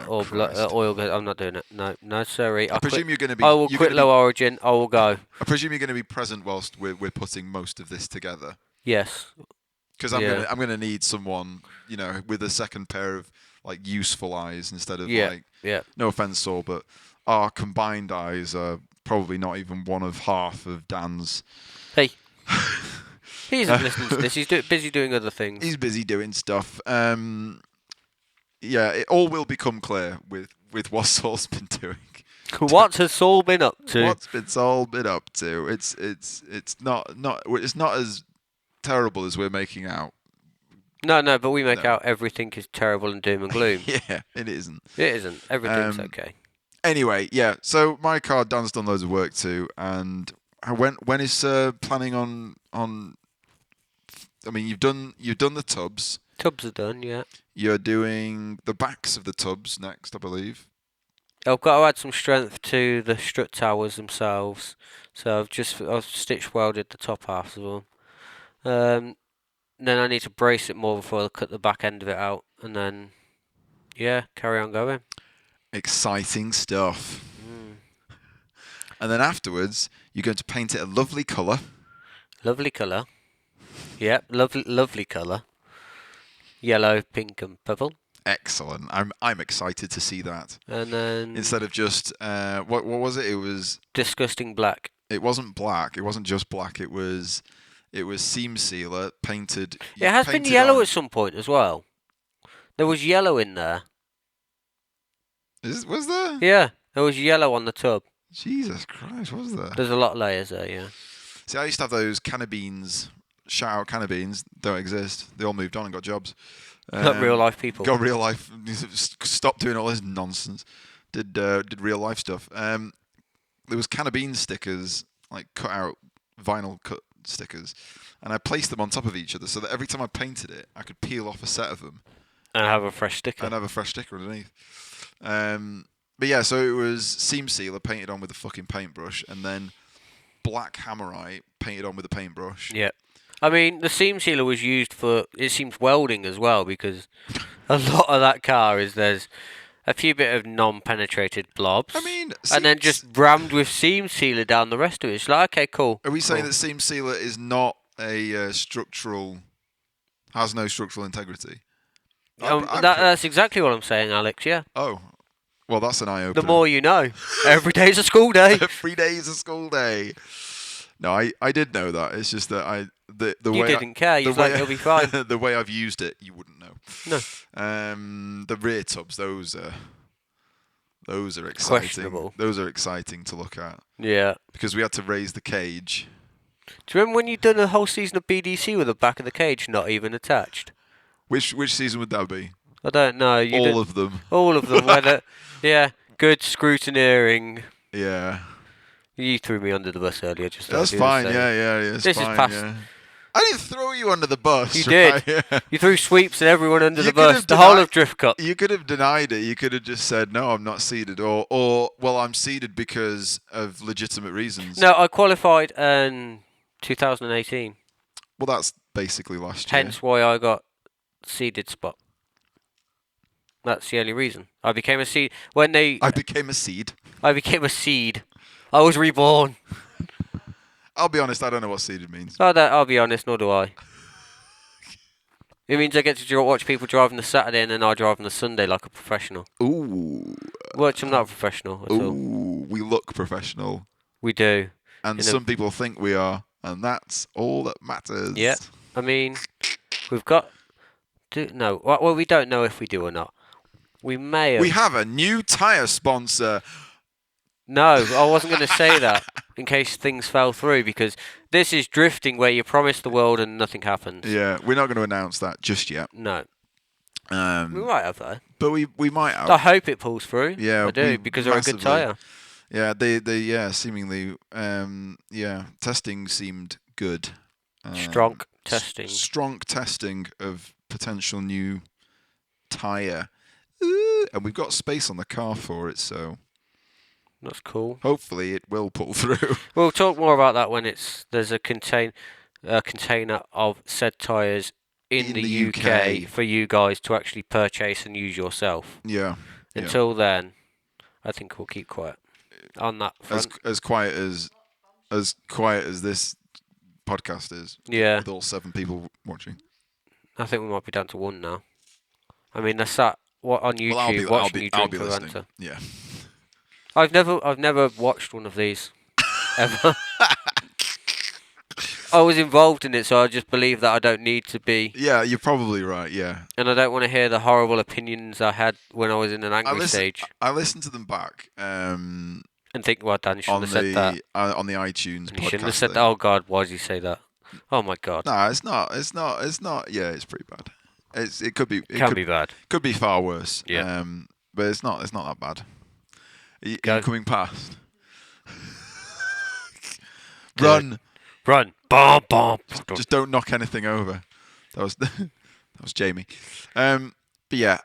Or oil. I'm not doing it. No, sorry. I presume you're going to be. I will quit LowOrigin. I will go. I presume you're going to be present whilst we're putting most of this together. Yes. Because I'm gonna need someone, with a second pair of like useful eyes instead of no offense, Saul, but our combined eyes are probably not even one of half of Dan's. Hey, he isn't listening to this. He's busy doing other things. He's busy doing stuff. It all will become clear with what Saul's been doing. What has Saul been up to? What's Saul been up to? It's not as terrible as we're making out. No, but we make out everything is terrible and doom and gloom. Yeah, it isn't. It isn't. Everything's okay. Anyway, yeah. So my car, Dan's done loads of work too, and when is planning on? I mean, you've done the tubs. Tubs are done, yeah. You're doing the backs of the tubs next, I believe. I've got to add some strength to the strut towers themselves, so I've stitch welded the top half as well. Then I need to brace it more before I cut the back end of it out, and then, carry on going. Exciting stuff. And then afterwards, you're going to paint it a lovely colour. Lovely colour. Yep, lovely colour. Yellow, pink, and purple. Excellent. I'm excited to see that. And then instead of just what was it? It was disgusting black. It wasn't black. It wasn't just black. It was seam sealer painted. It has been yellow at some point as well. There was yellow in there. Was there? Yeah, there was yellow on the tub. Jesus Christ, was there? There's a lot of layers there, yeah. See, I used to have those canna beans. Shout out canna beans. Don't exist. They all moved on and got jobs. Got real life people. Got real life. Stop doing all this nonsense. Did real life stuff. There was canna beans stickers, like cut out vinyl cut stickers, and I placed them on top of each other so that every time I painted it, I could peel off a set of them and have a fresh sticker. Underneath. But yeah, so it was seam sealer painted on with a fucking paintbrush, and then black hammerite painted on with a paintbrush. Yeah. I mean, the seam sealer was used for, it seems, welding as well, because a lot of that car there's a few bit of non-penetrated blobs. I mean, and then just rammed with seam sealer down the rest of it. It's like, okay, cool. Are we saying that seam sealer is not a structural Has no structural integrity. That's exactly what I'm saying, Alex. Yeah. Oh, well, that's an eye opener. The more you know. Every day's a school day. Every day is a school day. No, I did know that. It's just that the You way didn't care. You was like, it'll be fine. The way I've used it, you wouldn't know. No. The rear tubs, those are exciting. Questionable. Those are exciting to look at. Yeah. Because we had to raise the cage. Do you remember when you done a whole season of BDC with the back of the cage not even attached? Which season would that be? I don't know. All of them. All of them. Whether, yeah, good scrutineering. Yeah. You threw me under the bus earlier. That's fine. Yeah. This is past. Yeah. I didn't throw you under the bus. You did. Yeah. You threw sweeps at everyone under the bus. The whole of Drift Cup. You could have denied it. You could have just said, no, I'm not seeded. Or well, I'm seeded because of legitimate reasons. No, I qualified in 2018. Well, that's basically last year. Hence why I got seeded spot. That's the only reason. I became a seed. I became a seed. I became a seed. I was reborn. I'll be honest, I don't know what seeded means. I'll be honest, nor do I. It means I get to watch people drive on the Saturday and then I drive on the Sunday like a professional. Ooh. Which I'm not a professional at all. Ooh, we look professional. We do. And some people think we are, and that's all that matters. Yeah. I mean, we've got... No. Well, we don't know if we do or not. We may have... We have a new tyre sponsor. No, I wasn't going to say that in case things fell through, because this is drifting where you promise the world and nothing happens. Yeah, we're not going to announce that just yet. No. We might have, though. But we might have. I hope it pulls through. Yeah, I do, because they're a good tyre. Yeah, seemingly, testing seemed good. Strong testing. Strong testing of potential new tyre. And we've got space on the car for it, so... That's cool. Hopefully it will pull through. We'll talk more about that when there's a container of said tyres in the UK for you guys to actually purchase and use yourself. Yeah. Until then, I think we'll keep quiet on that front. As quiet as this podcast is. Yeah. With all 7 people watching. I think we might be down to 1 now. I mean, they're sat on YouTube watching you drink for Fanta. Yeah. I've never watched one of these ever. I was involved in it, so I just believe that I don't need to be. Yeah, you're probably right. Yeah. And I don't want to hear the horrible opinions I had when I was in an angry stage. I listened to them back. And think, well, Dan, you shouldn't have said that on the iTunes podcast. You shouldn't have said that. Oh God, why did you say that? Oh my God. No, it's not. Yeah, it's pretty bad. It could be. It can be bad. Could be far worse. Yeah. But it's not that bad. Are you coming past? Run. Bomb, bomb. Just don't knock anything over. That was Jamie. But yeah.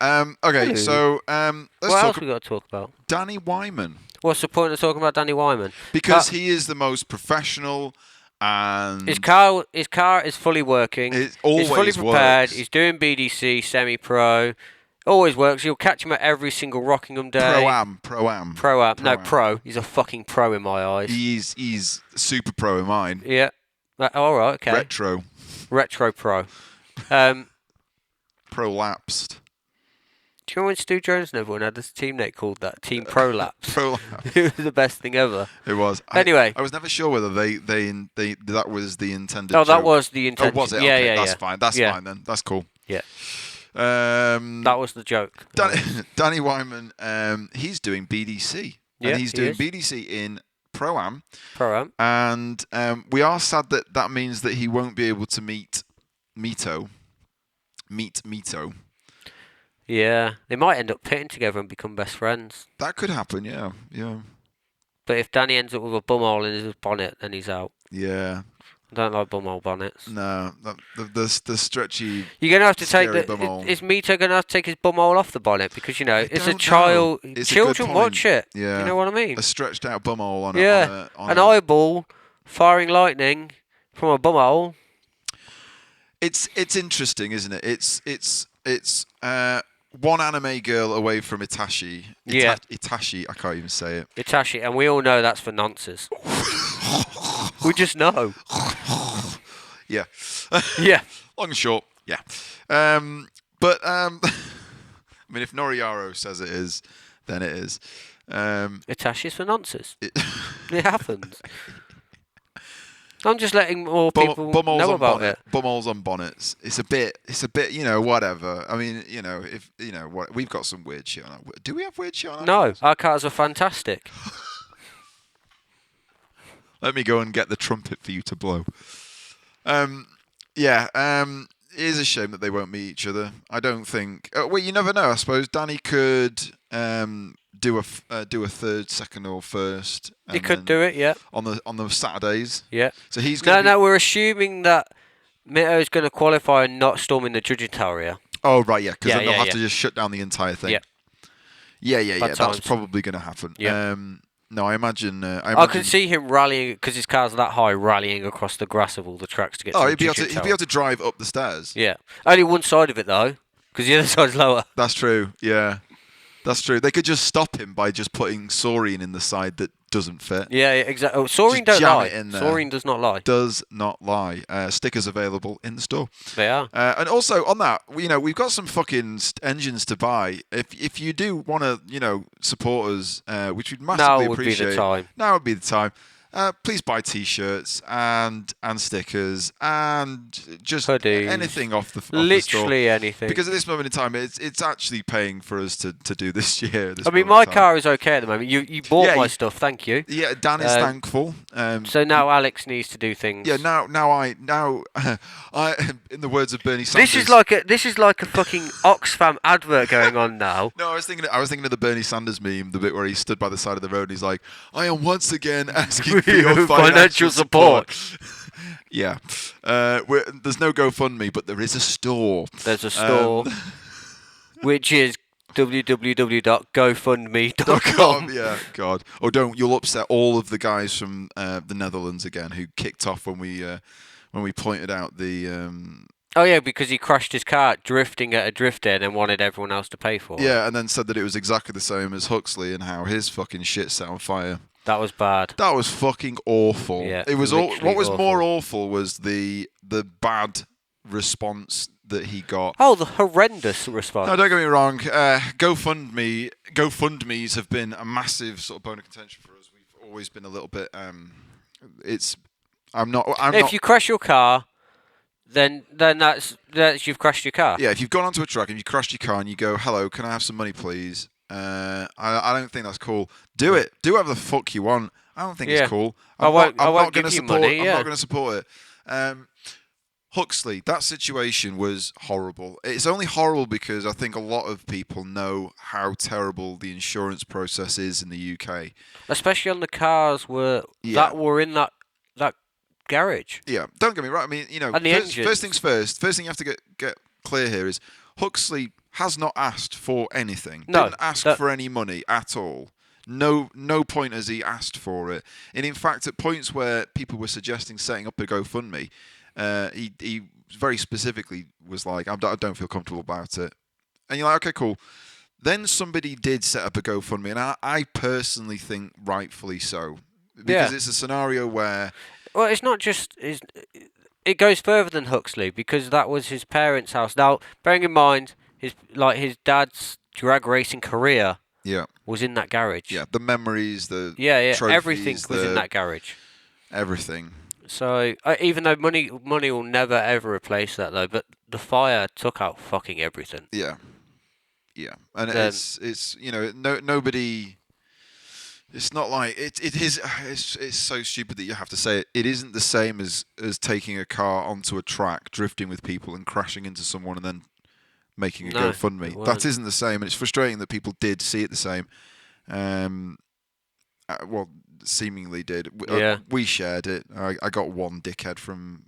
Okay. Hello. So what else we got to talk about? Danny Wyman. What's the point of talking about Danny Wyman? Because he is the most professional, and his car is fully working. It always he's fully prepared. works. He's doing BDC semi-pro. Always works. You'll catch him at every single Rockingham day. Pro-am. No, pro. He's a fucking pro in my eyes. He's super pro in mine. Yeah. All right. Okay. Retro pro. Prolapsed. Do you remember when Stu Jones and everyone had this teammate called that? Team Prolapse. Prolapse. It was the best thing ever. It was. Anyway. I was never sure whether they that was the intended joke. that was the intended. Oh, was it? Yeah, okay, yeah, that's fine. That's fine then. That's cool. Yeah. That was the joke. Danny Wyman, he's doing BDC. Yeah, and he's doing BDC in Pro-Am. Pro-Am. And we are sad that means that he won't be able to meet MITTO. Yeah, they might end up pitting together and become best friends. That could happen, yeah. But if Danny ends up with a bumhole in his bonnet, then he's out. Yeah. I don't like bumhole bonnets. No, the stretchy. You're gonna have to take bumhole. Is MITTO gonna have to take his bumhole off the bonnet because it's a child. Children watch it. Yeah. You know what I mean? A stretched out bumhole on an eyeball firing lightning from a bumhole. It's interesting, isn't it? It's one anime girl away from Itachi. Itachi, I can't even say it. Itachi, and we all know that's for nonces. We just know. Yeah. Yeah. Long and short, Yeah. But I mean, if Noriaro says it is, then it is. Attaches for nonsense. It It happens. I'm just letting more people bumholes know on about bonnet, it. bumholes on bonnets. It's a bit, whatever. I mean, if what we've got some weird shit on our. Do we have weird shit on our No, cars? our cars are fantastic. Let me go and get the trumpet for you to blow. Yeah. It is a shame that they won't meet each other. I don't think. Well, you never know. I suppose Danny could do a third, second, or first. He could do it, yeah. On the Saturdays. Yeah. So he's going. No, we're assuming that MITTO is going to qualify and not storming the judging tower. Yeah. Oh right, yeah, because then they'll have yeah. to just shut down the entire thing. Yeah. Yeah. That's probably going to happen. Yeah. No, I imagine. I can see him rallying because his car's that high, rallying across the grass of all the tracks to get. Oh, to he'd be able to drive up the stairs. Yeah, only one side of it though, because the other side's lower. That's true. Yeah, that's true. They could just stop him by just putting Soreen in the side that doesn't fit. Yeah, exactly. Oh, Soreen Just don't jam lie. it in there. Soreen does not lie. Does not lie. Stickers available in the store. They are. And also on that, we've got some fucking engines to buy. If you do want to, support us, which we'd massively appreciate. Now would be the time. Now would be the time. Please buy T-shirts and stickers and just hoodies, anything off the store. Literally anything. Because at this moment in time, it's actually paying for us to do this year. I mean, my car is okay at the moment. You bought my stuff, thank you. Yeah, Dan is thankful. So now Alex needs to do things. Yeah, now I in the words of Bernie Sanders. This is like a fucking Oxfam advert going on now. No, I was thinking of the Bernie Sanders meme, the bit where he stood by the side of the road and he's like, "I am once again asking for your financial support." Yeah, there's no GoFundMe, but there is a store. There's a store, which is www.gofundme.com. Yeah, God. Or you'll upset all of the guys from the Netherlands again who kicked off when we pointed out the. Oh yeah, because he crashed his car drifting at a drift end and wanted everyone else to pay for it. Yeah, and then said that it was exactly the same as Huxley and how his fucking shit set on fire. That was bad. That was fucking awful. Yeah, it was what was more awful was the bad response that he got. Oh, the horrendous response. No, don't get me wrong. GoFundMes have been a massive sort of bone of contention for us. We've always been a little bit. If you crash your car, then that's you've crashed your car. Yeah, if you've gone onto a truck and you crashed your car and you go, "Hello, can I have some money, please?" I don't think that's cool. Do it. Do whatever the fuck you want. I don't think it's cool. I'm not going to support it. Huxley, that situation was horrible. It's only horrible because I think a lot of people know how terrible the insurance process is in the UK. Especially on the cars that were in that garage. Yeah, don't get me wrong. I mean, and the first things first. First thing you have to get clear here is Huxley has not asked for anything. No, didn't ask for any money at all. No point has he asked for it. And in fact, at points where people were suggesting setting up a GoFundMe, he very specifically was like, I don't feel comfortable about it. And you're like, okay, cool. Then somebody did set up a GoFundMe, and I personally think rightfully so. Because it's a scenario where... Well, it's not just... It goes further than Huxley, because that was his parents' house. Now, bearing in mind, his dad's drag racing career was in that garage. Yeah, the memories, the trophies, everything was in that garage. Everything. So, even though money will never ever replace that, though, but the fire took out fucking everything. Yeah. Yeah. And it's nobody... It's not like... It is... It's so stupid that you have to say it. It isn't the same as taking a car onto a track, drifting with people and crashing into someone and then making a GoFundMe. That isn't the same, and it's frustrating that people did see it the same. Well, seemingly did. We shared it. I got one dickhead from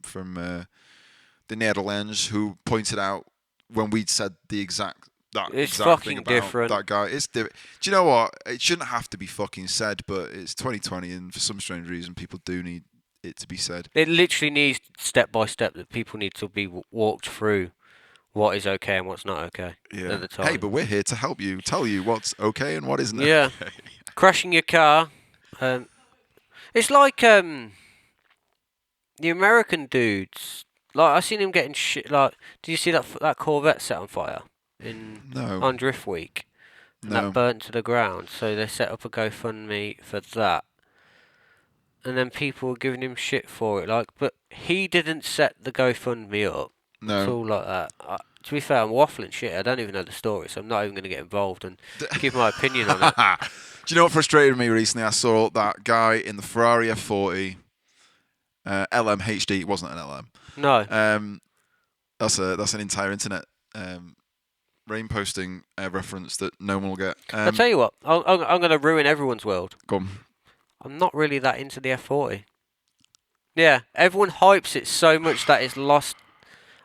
the Netherlands who pointed out when we'd said the exact fucking thing about different. that guy. It's different. Do you know what? It shouldn't have to be fucking said, but it's 2020, and for some strange reason, people do need it to be said. It literally needs step by step that people need to be walked through. What is okay and what's not okay at the time. Hey, but we're here to help you, tell you what's okay and what isn't. Yeah, crashing your car. It's like the American dudes Like I seen him getting shit. Like, did you see that Corvette set on fire No. on Drift Week, and No. that burnt to the ground? So they set up a GoFundMe for that, and then people were giving him shit for it. Like, but he didn't set the GoFundMe up. It's No. all like that. To be fair, I'm waffling shit. I don't even know the story, so I'm not even going to get involved and give my opinion on it. Do you know what frustrated me recently? I saw that guy in the Ferrari F40 LM HD. It wasn't an LM. No. That's an entire internet rain posting reference that no one will get. I'll tell you what. I'm going to ruin everyone's world. Go on. I'm not really that into the F40. Yeah, everyone hypes it so much that it's lost.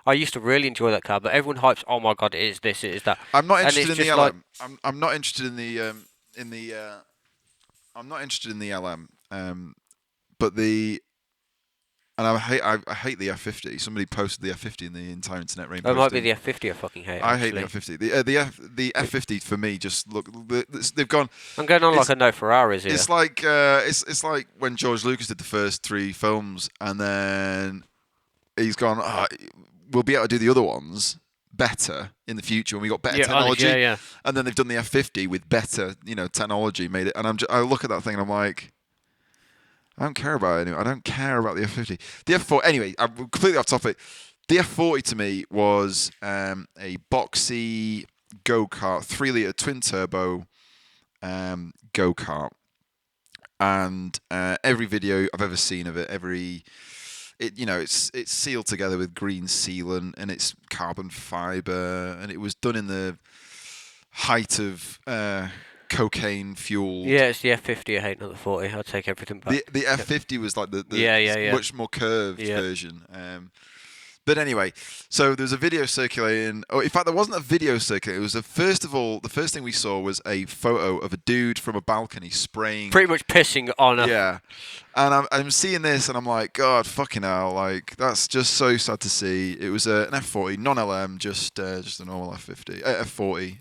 I used to really enjoy that car, but everyone hypes. Oh my god, it is this, it is that. I'm not interested in the LM. Like, I'm not interested in the I'm not interested in the LM. But I hate the F50. Somebody posted the F50 in the entire internet rain. It might be the F50 I fucking hate. I hate the F50. The F50 for me just look. They've gone. I'm going on like a no Ferraris here. It's like it's like when George Lucas did the first 3 films, and then he's gone. We'll be able to do the other ones better in the future when we got better technology. Yeah. And then they've done the F50 with better, technology. Made it, and I look at that thing and I'm like, I don't care about it anymore. I don't care about the F50. The F40. Anyway, I'm completely off topic. The F40 to me was a boxy go-kart, 3-litre twin turbo go-kart, and every video I've ever seen of it, it's sealed together with green sealant and it's carbon fibre, and it was done in the height of cocaine fueled. Yeah, it's the F50 I hate, not the 40. I'll take everything back. The F50 was like the much more curved version. But anyway, so there's a video circulating. Oh, in fact, there wasn't a video circulating. It was the first thing we saw was a photo of a dude from a balcony spraying. Pretty much pissing on a. Yeah. And I'm seeing this and I'm like, God, fucking hell. Like, that's just so sad to see. It was an F40, non-LM, just a normal F50, F40.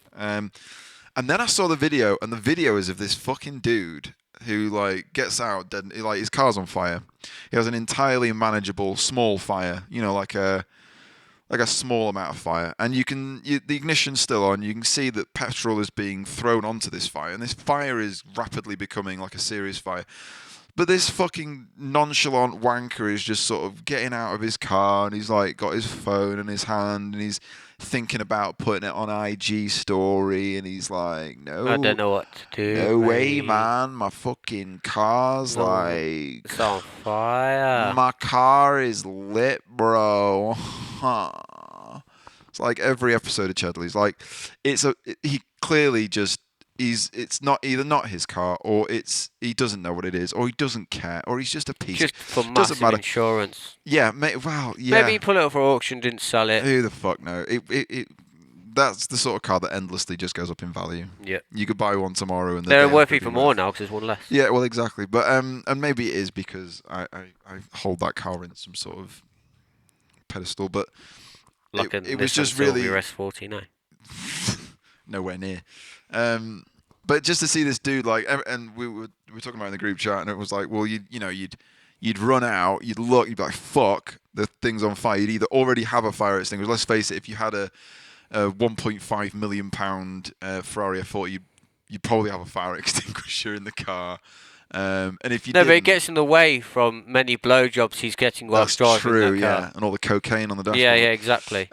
And then I saw the video, and the video is of this fucking dude who gets out dead, his car's on fire. He has an entirely manageable small fire, like a small amount of fire, and the ignition's still on. You can see that petrol is being thrown onto this fire, and this fire is rapidly becoming like a serious fire. But this fucking nonchalant wanker is just sort of getting out of his car, and he's got his phone in his hand, and he's thinking about putting it on IG story, and he's like, no, I don't know what to do. No way, man. My fucking car's it's on fire. My car is lit, bro. It's like every episode of Chedley's. He clearly just it's not either not his car, or he doesn't know what it is, or he doesn't care, or he's just a piece. Just for massive insurance. Yeah, yeah. Maybe he put it up for auction, didn't sell it. Who the fuck knows? That's the sort of car that endlessly just goes up in value. Yeah. You could buy one tomorrow, and they're worth even more now because there's one less. Yeah, well, exactly. But and maybe it is because I hold that car in some sort of pedestal, but it was just really RS40 nowhere near. But just to see this dude and we were talking about it in the group chat, and it was like, well, you'd run out, you'd look, you'd be like, fuck, the thing's on fire. You'd either already have a fire extinguisher. Let's face it, if you had a 1.5 million pound Ferrari F40, you'd probably have a fire extinguisher in the car. And if you but it gets in the way from many blowjobs he's getting while driving true, that car. Yeah, and all the cocaine on the dashboard. Yeah, exactly.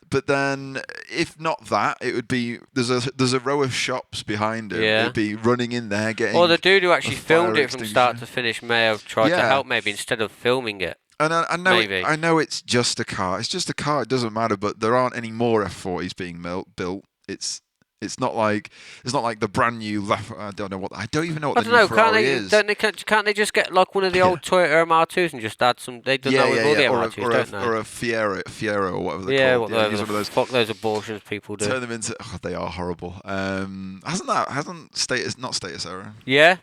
But then, if not that, it would be there's a row of shops behind it. Yeah. It'd be running in there getting. Or the dude who actually filmed it from start to finish may have tried to help, maybe instead of filming it. And I know it's just a car. It's just a car. It doesn't matter. But there aren't any more F40s being built. It's not like the brand new. I don't even know what the new Ferrari is. Can't they just get like one of the old Toyota MR2s and just add some? They do that with all the MR2s, don't they? Or a Fiero or whatever they're called. Yeah, whatever the fuck those abortions people do. Turn them into. Oh, they are horrible. Hasn't Status not Status Era? Yeah.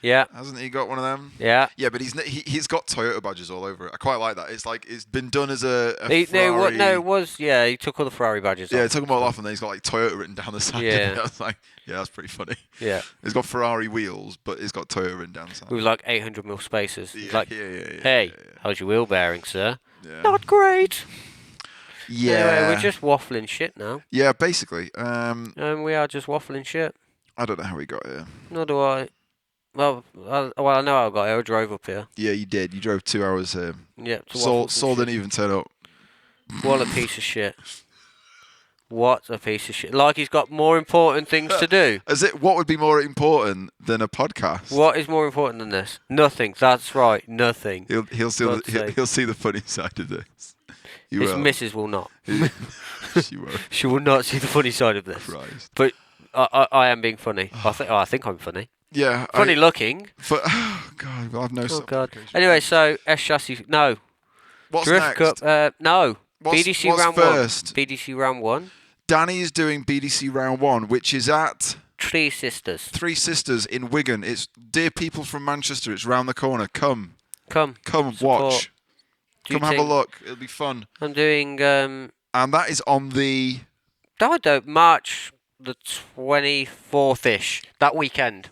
Yeah. Hasn't he got one of them? Yeah. Yeah, but he's got Toyota badges all over it. I quite like that. It's like it's been done as a No, Ferrari. no, it was. Yeah, he took all the Ferrari badges off. Yeah, he took them all off, and then he's got like Toyota written down the side. Yeah. Of it. I was like, yeah, that's pretty funny. Yeah. He's got Ferrari wheels, but he's got Toyota written down the side. With like 800 mil spacers. Yeah, Like, yeah. hey, how's your wheel bearing, sir? Yeah. Not great. Yeah. Anyway, we're just waffling shit now. Yeah, basically. We are just waffling shit. I don't know how we got here. Nor do I. Well, I know how I got here. I drove up here. Yeah, you did. You drove 2 hours here. Yeah. Saul didn't even turn up. What a piece of shit. What a piece of shit. Like he's got more important things to do. What would be more important than a podcast? What is more important than this? Nothing. That's right. Nothing. He'll see the funny side of this. His missus will not. She won't. She will not see the funny side of this. Christ. But I am being funny. I think I'm funny. Yeah. Funny looking. Oh God, well, I've no. Oh God. Anyway, so S chassis. No. What's Drift next? Cup. No. What's round first? 1. BDC round 1. Danny is doing BDC round 1, which is at Three Sisters. Three Sisters in Wigan. It's dear people from Manchester. It's round the corner. Come Support. watch. Come have a look. It'll be fun. I'm doing. And that is on the. I don't March the 24th-ish. That weekend.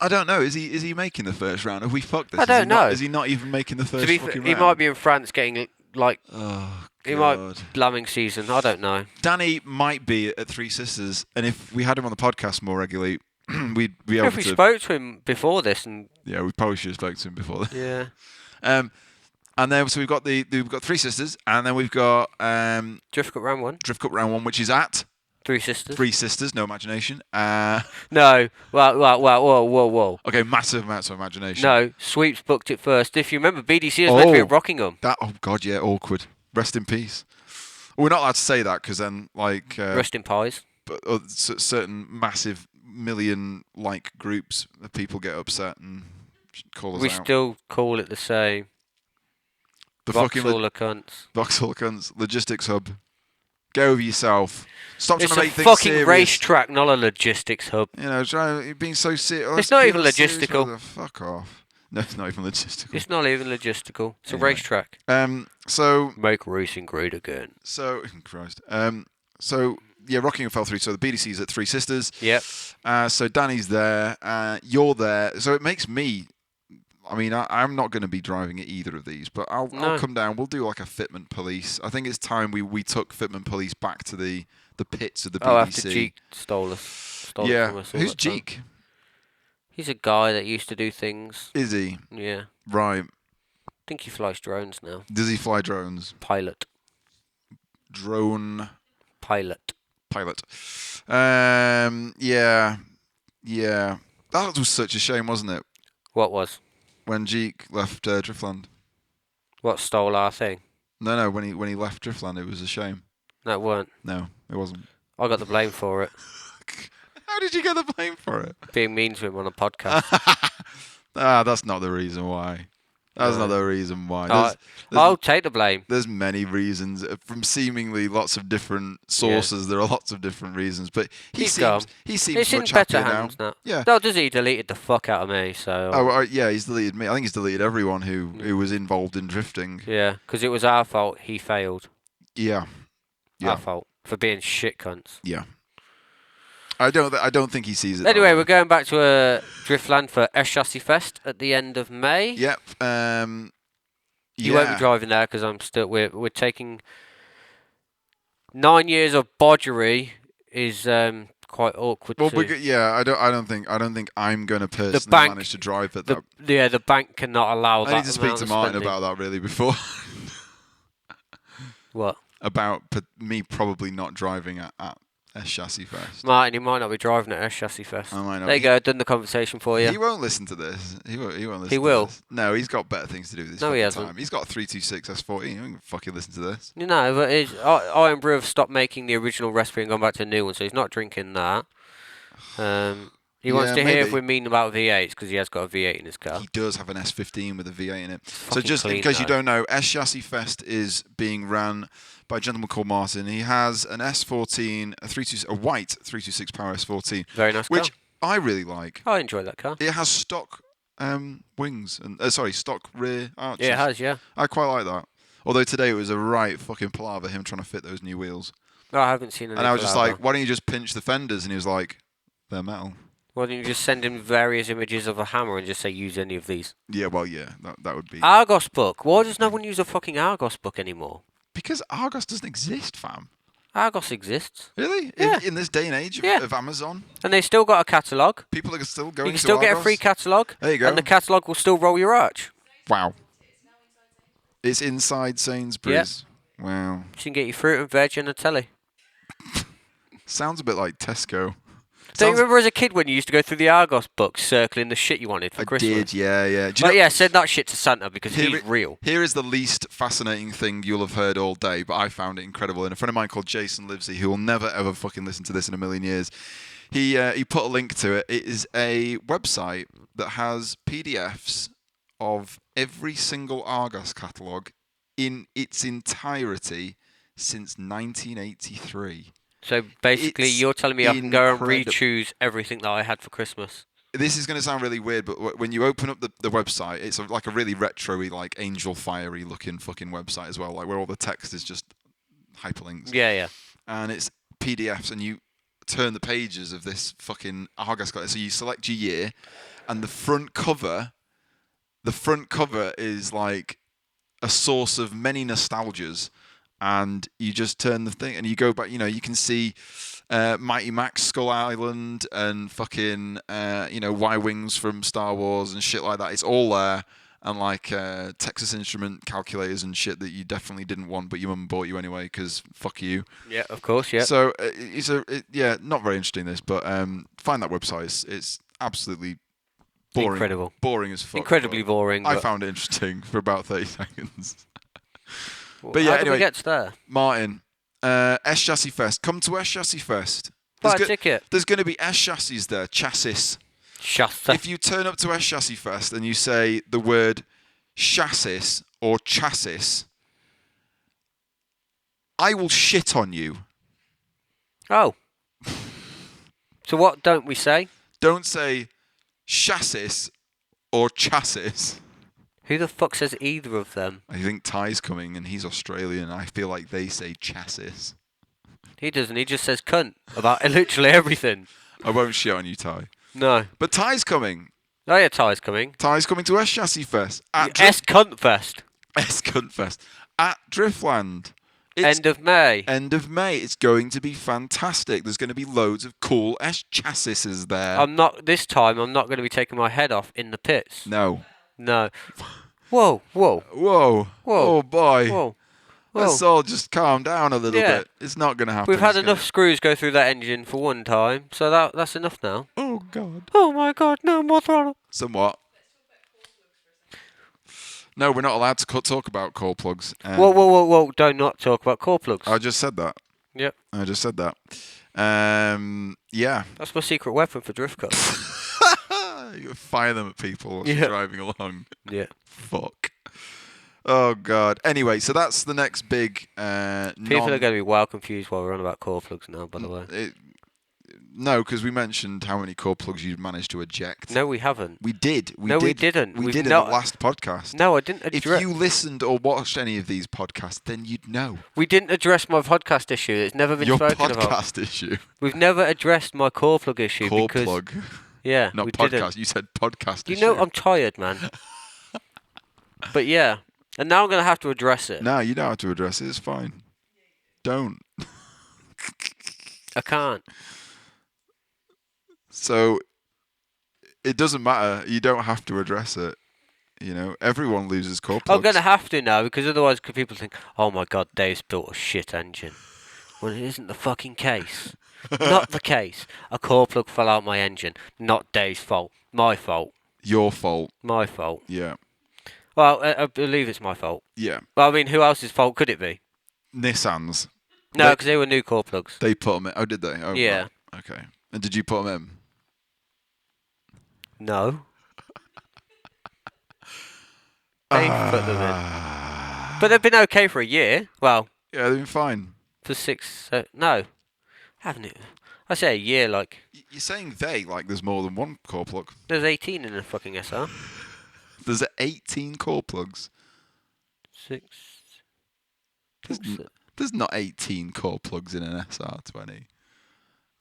I don't know. Is he making the first round? Have we fucked this? I don't know. Is he not even making the first fucking round? He might be in France getting like. Oh, he God. might lambing season. I don't know. Danny might be at Three Sisters, and if we had him on the podcast more regularly, we'd be able If we spoke to him before this, and yeah, we probably should have spoken to him before this. yeah. And then so we've got Three Sisters, and then we've got Drift Cup round 1. Drift Cup round 1, which is at Three Sisters. Three Sisters. No imagination. No. Whoa. Okay, massive amounts of imagination. No, Sweeps booked it first. If you remember, BDC was meant to be at Rockingham. Oh God, yeah, awkward. Rest in peace. We're not allowed to say that because then, like, Rest in pies. But certain massive million groups of people get upset and call us out. We still call it the same. The Vauxhall cunts. Vauxhall cunts. Logistics hub. Get over yourself. Stop It's trying to make a things fucking serious. racetrack, not a logistics hub. You know, you're being so serious. It's not even logistical. Fuck off. No, it's not even logistical. It's not even logistical. It's a Anyway. racetrack. So Make racing great again. So Christ. So yeah, Rockingham fell through. So the BDC's at Three Sisters. Yep. So Danny's there. You're there. So it makes me. I mean, I'm not going to be driving at either of these, but I'll come down. We'll do like a fitment police. I think it's time we took fitment police back to the pits of the BDC. Oh, after Jeek stole it from us. Who's Jeek? He's a guy that used to do things. Is he? Yeah. Right. I think he flies drones now. Does he fly drones? Pilot. Drone. Pilot. Yeah. That was such a shame, wasn't it? What was? When Jeek left Driftland. What stole our thing? No. When he left Driftland, it was a shame. No, it weren't. No, it wasn't. I got the blame for it. How did you get the blame for it? Being mean to him on a podcast. That's not the reason why. That's not the reason why. I'll take the blame. There's many reasons from seemingly lots of different sources. Yeah. There are lots of different reasons, but he seems it's much in better happier hands now. Yeah. No, does he deleted the fuck out of me? So. Yeah, he's deleted me. I think he's deleted everyone who was involved in drifting. Yeah, because it was our fault. He failed. Yeah. Our fault for being shit cunts. Yeah. I don't think he sees it. Anyway, we're going back to Driftland for S Chassis Fest at the end of May. Yep. You won't be driving there because I'm still. We're taking 9 years of bodgery is quite awkward. Well, I don't think I'm going to personally manage to drive it. The bank cannot allow that. I need to speak to Martin about that really before. What? About me probably not driving at S Chassis Fest. Martin, you might not be driving at S Chassis Fest. I might not. There you go, done the conversation for you. He won't listen to this. He won't listen. He will. This. No, he's got better things to do this. No, he hasn't. Time. He's got a 326 S14. He won't fucking listen to this. You know, but Iron Brew have stopped making the original recipe and gone back to a new one, so he's not drinking that. He wants to hear if we're mean about V8s because he has got a V8 in his car. He does have an S15 with a V8 in it. So just in case you don't know, S Chassis Fest is being run by a gentleman called Martin. He has an S14, a white 326 power S14. Very nice which car. I really like. I enjoy that car. It has stock wings and stock rear arches. Yeah, it has, yeah. I quite like that. Although today it was a right fucking palaver him trying to fit those new wheels. No, I haven't seen any. And I was just like, why don't you just pinch the fenders? And he was like, they're metal. Why don't you just send him various images of a hammer and just say use any of these? Yeah, well, yeah, that would be. Argos book. Why does no one use a fucking Argos book anymore? Because Argos doesn't exist, fam. Argos exists. Really? Yeah. In this day and age Yeah. of Amazon? And they still got a catalogue. People are still going to You can still get a Argos? free catalogue. There you go. And the catalogue will still roll your arch. Wow. It's inside Sainsbury's. Yep. Wow. You can get your fruit and veg and a telly. Sounds a bit like Tesco. Don't you remember as a kid when you used to go through the Argos books circling the shit you wanted for Christmas? I did, yeah. But yeah, send that shit to Santa because he's real. Here is the least fascinating thing you'll have heard all day, but I found it incredible. And a friend of mine called Jason Livesey, who will never ever fucking listen to this in a million years, he put a link to it. It is a website that has PDFs of every single Argos catalogue in its entirety since 1983. So basically, you're telling me I can go and re-choose everything that I had for Christmas. This is going to sound really weird, but when you open up the website, it's like a really retro-y, like Angel Fire-y looking fucking website as well, like where all the text is just hyperlinks. Yeah. And it's PDFs, and you turn the pages of this fucking Argos. So you select your year, and the front cover is like a source of many nostalgias. And you just turn the thing, and you go back. You can see Mighty Max Skull Island and fucking Y-wings from Star Wars and shit like that. It's all there, and like Texas Instrument calculators and shit that you definitely didn't want, but your mum bought you anyway because fuck you. Yeah, of course. Yeah. So not very interesting this, but find that website. It's absolutely boring. Incredible. Boring as fuck. Incredibly boring. I found it interesting for about 30 seconds. But yeah, anyway, we get there? Martin, S Chassis Fest. Come to S Chassis Fest. Buy a ticket. There's going to be S Chassis there, chassis. Chassis. If you turn up to S Chassis Fest and you say the word chassis or chassis, I will shit on you. Oh. So what don't we say? Don't say chassis or chassis. Who the fuck says either of them? I think Ty's coming and he's Australian. I feel like they say chassis. He doesn't. He just says cunt about literally everything. I won't shit on you, Ty. No. But Ty's coming. Oh yeah, Ty's coming. Ty's coming to S Chassis Fest. S Cunt Fest. S Cunt Fest. At Driftland. End of May. End of May. It's going to be fantastic. There's going to be loads of cool S chassises there. This time I'm not going to be taking my head off in the pits. No. Whoa. Oh boy. Whoa. Let's all just calm down a little bit. It's not going to happen. We've had enough screws go through that engine for one time, so that's enough now. Oh God. Oh my God, no more throttle. Somewhat. No, we're not allowed to talk about core plugs. Whoa. Don't not talk about core plugs. I just said that. Yep. I just said that. Yeah. That's my secret weapon for drift cuts. You fire them at people while you're driving along. Yeah. Fuck. Oh God. Anyway, so that's the next big. People are going to be well confused while we're on about core plugs now. By the way. No, because we mentioned how many core plugs you'd managed to eject. No, we haven't. We did. We didn't. We did in the last podcast. No, I didn't. If you listened or watched any of these podcasts, then you'd know. We didn't address my podcast issue. It's never been spoken about. Your podcast issue. We've never addressed my core plug issue. Core plug. Yeah, not we podcast. Didn't. You said podcast issue. You know I'm tired, man. But yeah, and now I'm going to have to address it. No, you don't have to address it. It's fine. Don't. I can't. So, it doesn't matter. You don't have to address it. You know, everyone loses core plugs. I'm going to have to now, because otherwise people think, oh my God, Dave's built a shit engine. Well, it isn't the fucking case. Not the case. A core plug fell out my engine. Not Dave's fault. My fault. Your fault. My fault. Yeah. Well, I believe it's my fault. Yeah. Well, I mean, who else's fault could it be? Nissan's. No, because they were new core plugs. They put them in. Oh, did they? Oh, yeah. Right. Okay. And did you put them in? No. They put them in. But they've been okay for a year. Well. Yeah, they've been fine. For 6... no. Haven't it? I say a year, like... You're saying they, like there's more than one core plug. There's 18 in a fucking SR. There's 18 core plugs. 6... There's not 18 core plugs in an SR20.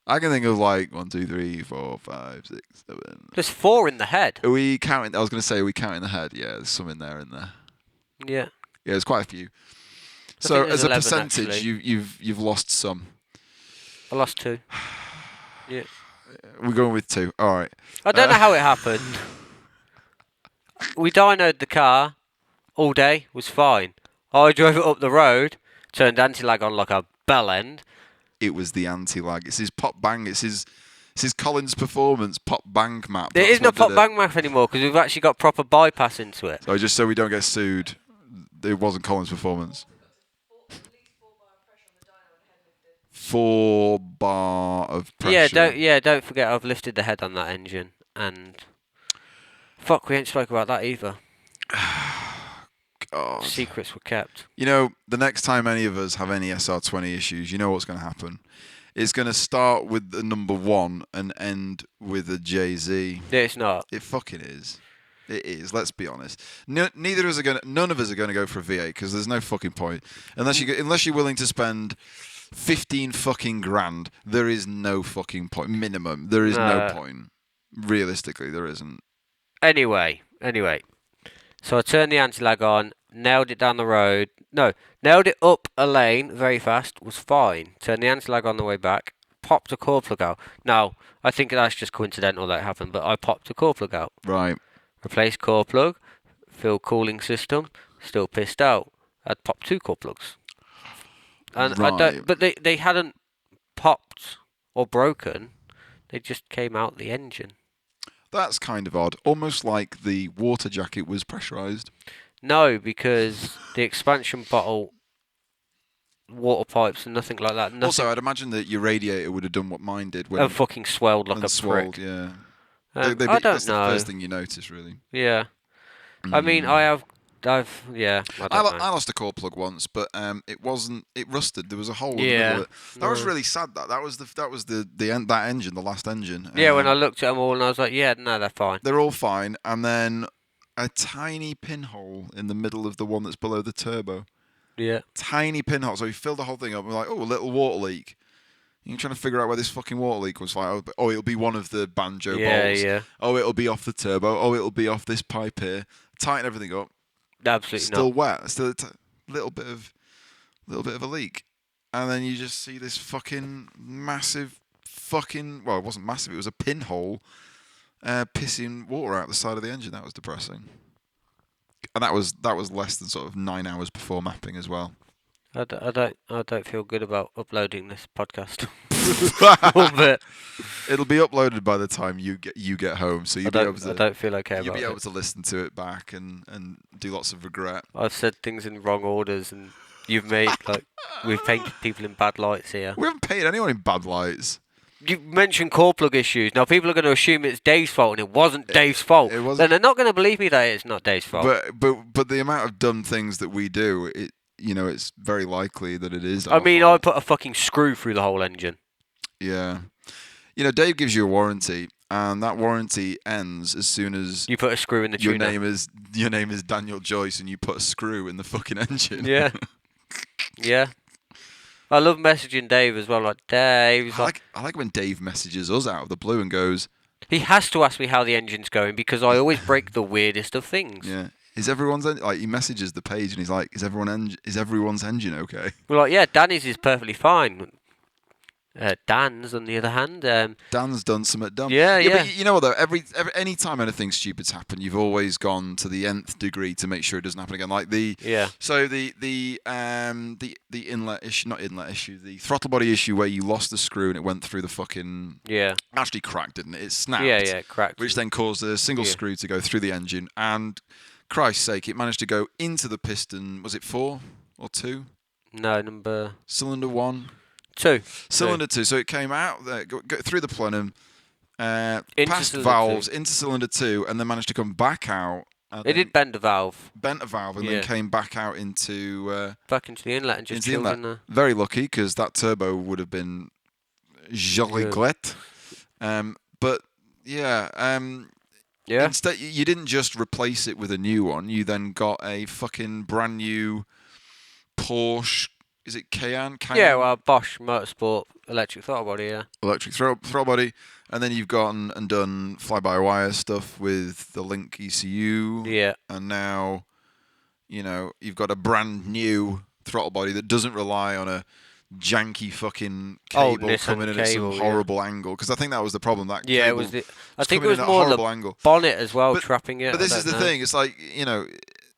I can think of like 1, 2, 3, 4, 5, 6, 7. There's 4 in the head. Are we counting? I was going to say, are we counting the head? Yeah, there's some in there. Yeah. Yeah, there's quite a few. I So think as there's a 11, percentage, actually. you've lost some. I lost 2. Yeah. We're going with 2. All right. I don't know how it happened. We dynoed the car all day. Was fine. I drove it up the road, turned anti-lag on like a bell end. It was the anti-lag. It's his pop bang. It's his Collins Performance pop bang map. It is not pop bang map anymore because we've actually got proper bypass into it. So just so we don't get sued, it wasn't Collins Performance. 4 bar of pressure. Don't forget I've lifted the head on that engine and fuck, we ain't spoke about that either. God. Secrets were kept. You know, the next time any of us have any SR20 issues, you know what's going to happen. It's going to start with the number 1 and end with a JZ. Yeah, it's not. It fucking is. It is. Let's be honest. None of us are going to go for a V8 because there's no fucking point unless you're willing to spend 15 fucking grand. There is no fucking point. Minimum. There is no point. Realistically, there isn't. Anyway. So I turned the anti-lag on, nailed it down the road. No, nailed it up a lane very fast, was fine. Turned the anti-lag on the way back, popped a core plug out. Now, I think that's just coincidental that it happened, but I popped a core plug out. Right. Replaced core plug, fill cooling system, still pissed out. I'd popped 2 core plugs. And right. but they hadn't popped or broken, they just came out the engine. That's kind of odd. Almost like the water jacket was pressurized. No, because the expansion bottle, water pipes and nothing like that. Nothing. Also, I'd imagine that your radiator would have done what mine did when fucking swelled like a prick. Yeah. I don't that's know. the first thing you notice, really. Yeah. I mean, I lost a core plug once, but it rusted. There was a hole in the middle of it. That was really sad. That was that engine, the last engine. Yeah, when I looked at them all and I was like, yeah, no, they're fine. They're all fine, and then a tiny pinhole in the middle of the one that's below the turbo. Yeah. Tiny pinhole. So we filled the whole thing up. We're like, oh, a little water leak. You're trying to figure out where this fucking water leak was. Like, oh, it'll be one of the banjo balls. Yeah. Oh, it'll be off the turbo. Oh, it'll be off this pipe here. Tighten everything up. Absolutely still not. Wet. Still a little bit of a leak, and then you just see this fucking massive fucking. Well, it wasn't massive. It was a pinhole, pissing water out the side of the engine. That was depressing. And that was less than sort of 9 hours before mapping as well. I don't feel good about uploading this podcast. A little bit. It'll be uploaded by the time you get home, so I don't feel okay about it. You'll be able to listen to it back and do lots of regret. I've said things in wrong orders, and we've painted people in bad lights here. We haven't painted anyone in bad lights. You mentioned core plug issues. Now people are going to assume it's Dave's fault, and it wasn't Dave's fault. It wasn't. Then they're not going to believe me that it's not Dave's fault. But the amount of dumb things that we do, it's very likely that it is. I mean, I put a fucking screw through the whole engine. Yeah. Dave gives you a warranty, and that warranty ends as soon as you put a screw in the tuner. Your name is Daniel Joyce, and you put a screw in the fucking engine. Yeah. Yeah. I love messaging Dave as well. Like, Dave. I like when Dave messages us out of the blue and goes. He has to ask me how the engine's going because I always break the weirdest of things. Yeah. Is everyone's he messages the page and he's like, is everyone's engine okay? We're like, yeah, Danny's is perfectly fine. Dan's, on the other hand, Dan's done something dumb. Yeah. But you know what though? Any time anything stupid's happened, you've always gone to the nth degree to make sure it doesn't happen again. Like So the inlet issue, not inlet issue, the throttle body issue where you lost the screw and it went through the fucking. Yeah. Actually cracked, didn't it? It snapped. Yeah, it cracked. Which then caused a single screw to go through the engine, and Christ's sake, it managed to go into the piston. Was it 4 or 2? No, cylinder 1. 2. Cylinder 2. So it came out there, go through the plenum, past valves, into cylinder 2, and then managed to come back out. It did bend a valve. Bent a valve, and then came back out into... back into the inlet and just chilled in there. Very lucky, because that turbo would have been Joliglette. But yeah, Yeah. instead you didn't just replace it with a new one. You then got a fucking brand new Porsche. Is it Cayenne? Yeah, well, Bosch Motorsport electric throttle body, yeah. Electric throttle body, and then you've gone and done fly-by-wire stuff with the Link ECU. Yeah. And now, you've got a brand new throttle body that doesn't rely on a janky fucking cable coming in at some horrible angle. Because I think that was the problem. That yeah, cable it was. I was think it coming was in at a more horrible the angle. bonnet as well, trapping it. But this is the thing. It's like,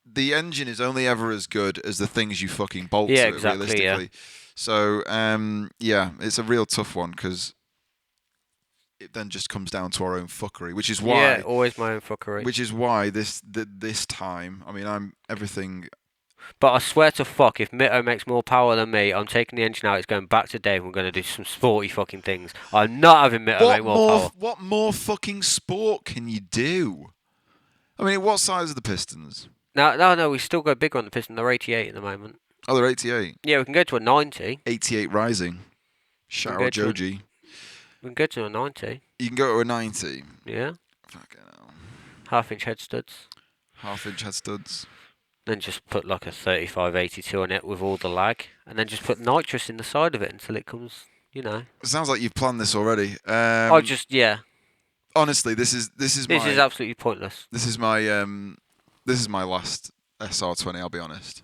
the engine is only ever as good as the things you fucking bolt to it, realistically. Yeah. So, it's a real tough one because it then just comes down to our own fuckery, which is why... Yeah, always my own fuckery. Which is why this time, I mean, I'm everything... But I swear to fuck, if MITTO makes more power than me, I'm taking the engine out, it's going back to Dave, and we're going to do some sporty fucking things. I'm not having MITTO make more power. What more fucking sport can you do? I mean, what size are the pistons? No, we still go bigger on the piston. They're 88 at the moment. Oh, they're 88? Yeah, we can go to a 90. 88 rising. Shout out Joji. We can go to a 90. You can go to a 90? Yeah. Fucking hell. Half-inch head studs. Half-inch head studs. Then just put like a 3582 on it with all the lag. And then just put nitrous in the side of it until it comes, It sounds like you've planned this already. Yeah. Honestly, this is absolutely pointless. This is my last SR20, I'll be honest.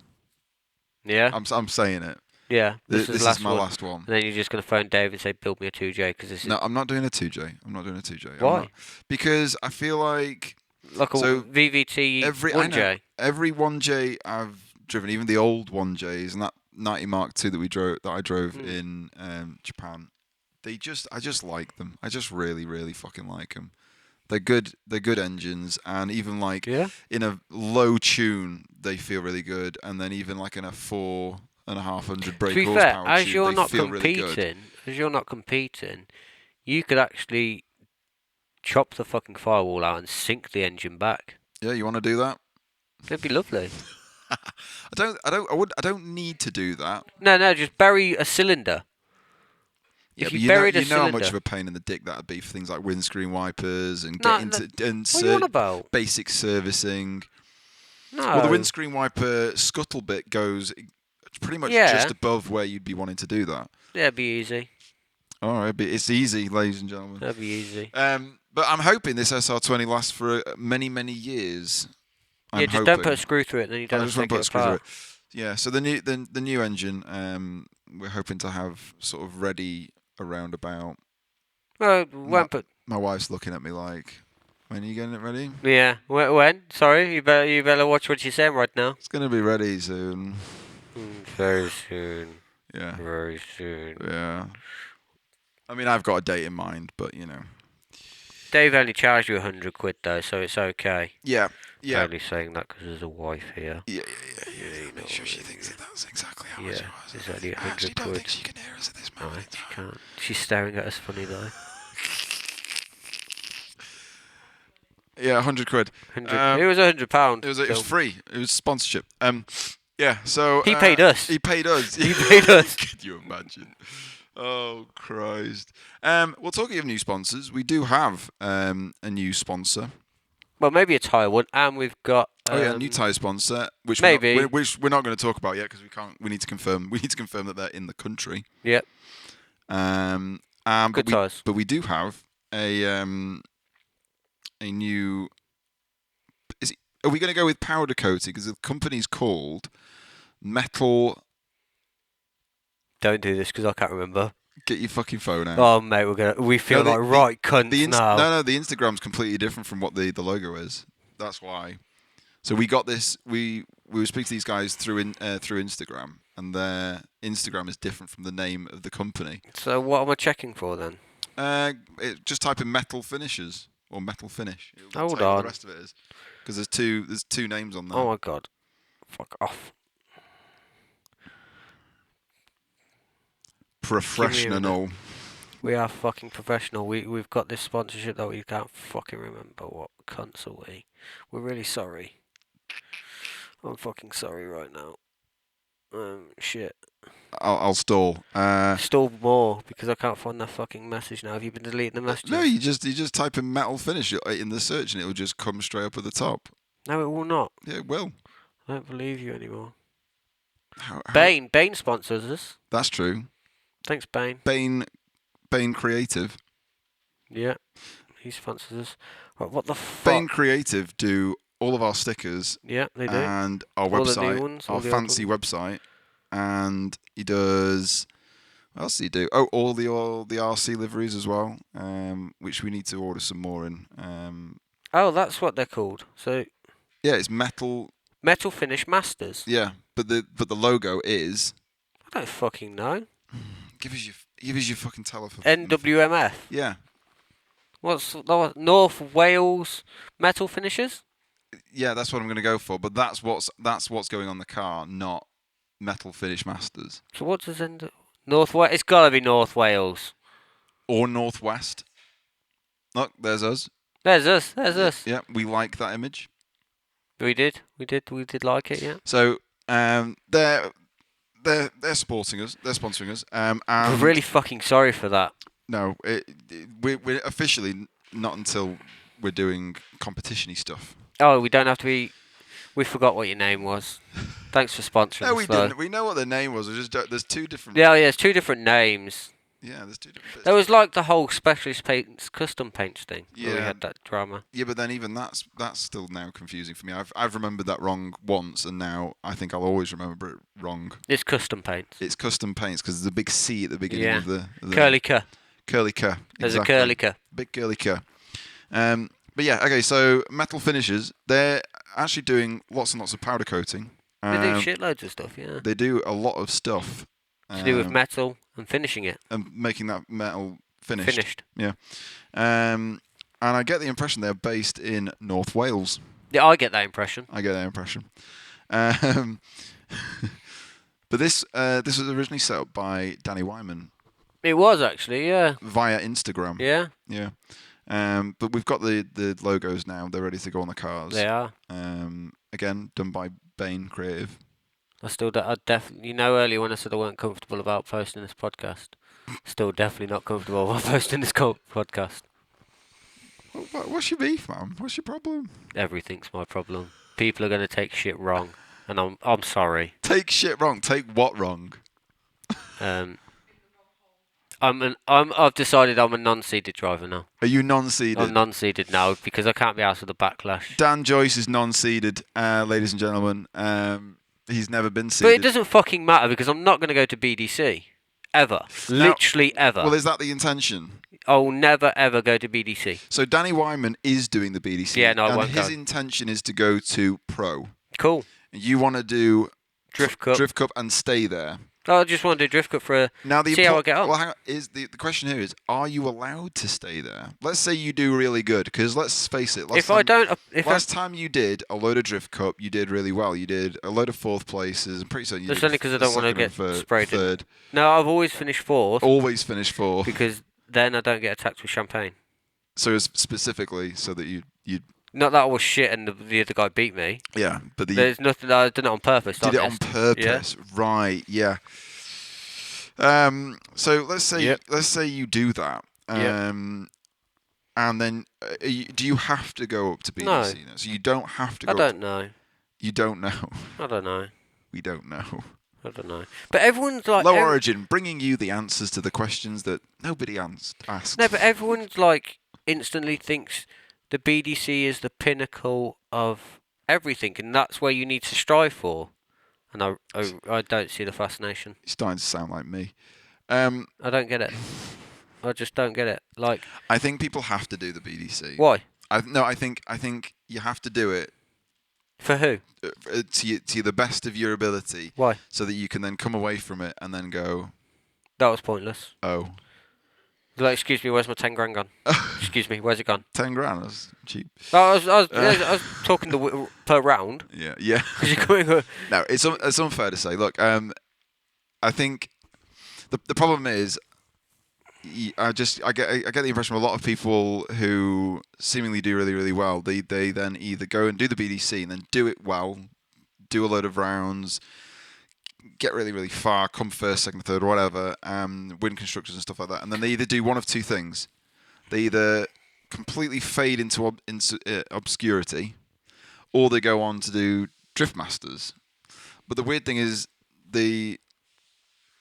Yeah? I'm saying it. Yeah. This is my last one. And then you're just going to phone Dave and say, build me a 2J. No, I'm not doing a 2J. Why? Because I feel like... Like a VVT 1J? Every 1J I've driven, even the old 1Js, and that 90 Mark II that I drove in Japan, I just like them. I just really, really fucking like them. They're good engines, and even like in a low tune, they feel really good, and then even like in a 4,500 brake horsepower as tune, you're they not feel really good. As you're not competing, you could actually chop the fucking firewall out and sink the engine back. Yeah, you want to do that? It'd be lovely. I don't need to do that. No, just bury a cylinder. Yeah, if you buried a cylinder, how much of a pain in the dick that'd be for things like windscreen wipers and basic servicing. No. Well, the windscreen wiper scuttle bit goes pretty much just above where you'd be wanting to do that. Yeah, it'd be easy. All right, it's easy, ladies and gentlemen. That'd be easy. But I'm hoping this SR20 lasts for many, many years. Just don't put a screw through it, then you don't have to take it apart. Yeah, so the new engine, we're hoping to have sort of ready around about... Well, my wife's looking at me like, when are you getting it ready? Yeah, when? Sorry, you better watch what you're saying right now. It's going to be ready soon. Very soon. Yeah. Very soon. Yeah. I mean, I've got a date in mind, but, Dave only charged you £100 though, so it's okay. Yeah. I'm only saying that because there's a wife here. Yeah. Make sure she thinks that's exactly how much it was. It's only £100. I actually don't think she can hear us at this moment. No, she can't. She's staring at us funny though. Yeah, £100. It was £100. It was free. It was sponsorship. Yeah. So he paid us. He paid us. He paid us. Could you imagine? Oh Christ. Well, talking of new sponsors, we do have a new sponsor. Well, maybe a tyre one, and we've got a new tyre sponsor, which maybe which we're not going to talk about yet because we can't. We need to confirm. We need to confirm that they're in the country. Yep. Good tyres. But we do have a new. Are we going to go with powder coating? Because the company's called Metal. Don't do this because I can't remember. Get your fucking phone out. Oh mate, we feel like cunts now. No, the Instagram's completely different from what the logo is. That's why. So we got this. We were speaking to these guys through Instagram, and their Instagram is different from the name of the company. So what am I checking for then? Just type in Metal Finishes or Metal Finish. Hold on. The rest of it is because there's two names on there. Oh my god, fuck off. Professional. We are fucking professional. We've got this sponsorship that we can't fucking remember. What cunts are we? We're really sorry. I'm fucking sorry right now. Shit. I'll stall. Stall more because I can't find that fucking message now. Have you been deleting the messages? No, you just type in metal finish in the search and it will just come straight up at the top. No, it will not. Yeah, it will. I don't believe you anymore. How... Bane sponsors us. That's true. Thanks, Bane. Bane Creative. Yeah, he sponsors us. What the fuck? Bane Creative do all of our stickers. Yeah, they do. And our all website, the new ones, our fancy website, and he does. What else do you do? Oh, all the RC liveries as well, which we need to order some more in. Oh, that's what they're called. So. Yeah, it's metal. Metal Finish Masters. Yeah, but the logo is. I don't fucking know. Give us your fucking telephone. NWMF. Yeah. What's North Wales Metal Finishers? Yeah, that's what I'm going to go for. But that's what's going on the car, not Metal Finish Masters. So what does North Wales? It's got to be North Wales or Northwest. Look, there's us. There's us. Yeah, we like that image. We did like it, yeah. So they're supporting us. They're sponsoring us. And we're really fucking sorry for that. No, we're officially not until we're doing competition-y stuff. Oh, we don't have to be. We forgot what your name was. Thanks for sponsoring. No, we us, though. didn't. We know what the name was. There's two different. Yeah, it's two different names. Yeah, there's two different bits. There was like the whole specialist paints, custom paints thing. Yeah, where we had that drama. Yeah, but then even that's still now confusing for me. I've remembered that wrong once, and now I think I'll always remember it wrong. It's custom paints. It's custom paints because there's a big C at the beginning of the curly cur. Curly cur. There's exactly. a curly cur. Big curly cur. But yeah, okay. So metal finishers, they're actually doing lots and lots of powder coating. They do shitloads of stuff. Yeah. They do a lot of stuff. To do with metal and finishing it. And making that metal finished. Finished. Yeah. And I get the impression they're based in North Wales. Yeah, I get that impression. I get that impression. But this was originally set up by Danny Wyman. It was actually, yeah. Via Instagram. Yeah. Yeah. But we've got the logos now. They're ready to go on the cars. They are. Again, done by Bane Creative. I definitely, earlier when I said I weren't comfortable about posting this podcast, still definitely not comfortable about posting this podcast. What's your beef, man? What's your problem? Everything's my problem. People are going to take shit wrong, and I'm sorry. Take shit wrong. Take what wrong? I've decided I'm a non-seeded driver now. Are you non-seeded? I'm non-seeded now because I can't be out of the backlash. Dan Joyce is non-seeded, ladies and gentlemen. He's never been seeded. But it doesn't fucking matter because I'm not going to go to BDC. Ever. Literally ever. Well, is that the intention? I'll never ever go to BDC. So Danny Wyman is doing the BDC. Yeah, no, I won't his intention is to go to Pro. Cool. And you want to do Drift Cup and stay there. I just want to do Drift Cup for see how I get on. Well, hang on. The question here is, are you allowed to stay there? Let's say you do really good, because let's face it. Last time you did a load of Drift Cup, you did really well. You did a load of fourth places, and pretty soon you did. That's only because I don't want to get sprayed. Third. No, I've always finished fourth. Always finish fourth. Because then I don't get attacked with champagne. So specifically, so that you. Not that I was shit and the other guy beat me. Yeah, but there's nothing. I did it on purpose. Did it on purpose, yeah. Right? Yeah. So let's say you do that, and then do you have to go up to BDC? No. So you don't have to go. I don't know. You don't know. I don't know. We don't know. I don't know. But everyone's like LowOrigin, bringing you the answers to the questions that nobody asked. No, but everyone's like instantly thinks the BDC is the pinnacle of everything, and that's where you need to strive for. And I don't see the fascination. You're starting to sound like me. I don't get it. I just don't get it. Like, I think people have to do the BDC. Why? I think you have to do it. For who? To the best of your ability. Why? So that you can then come away from it and then go, that was pointless. Oh. Like, excuse me, where's my 10 grand gone? Excuse me, where's it gone? 10 grand, that's cheap. I was talking per round. Yeah. No, it's unfair to say. Look, I think the problem is, I get the impression from a lot of people who seemingly do really, really well. They then either go and do the BDC and then do it well, do a load of rounds, get really, really far, come first, second, third, whatever, win constructors and stuff like that. And then they either do one of two things. They either completely fade into obscurity, or they go on to do Drift Masters. But the weird thing is, the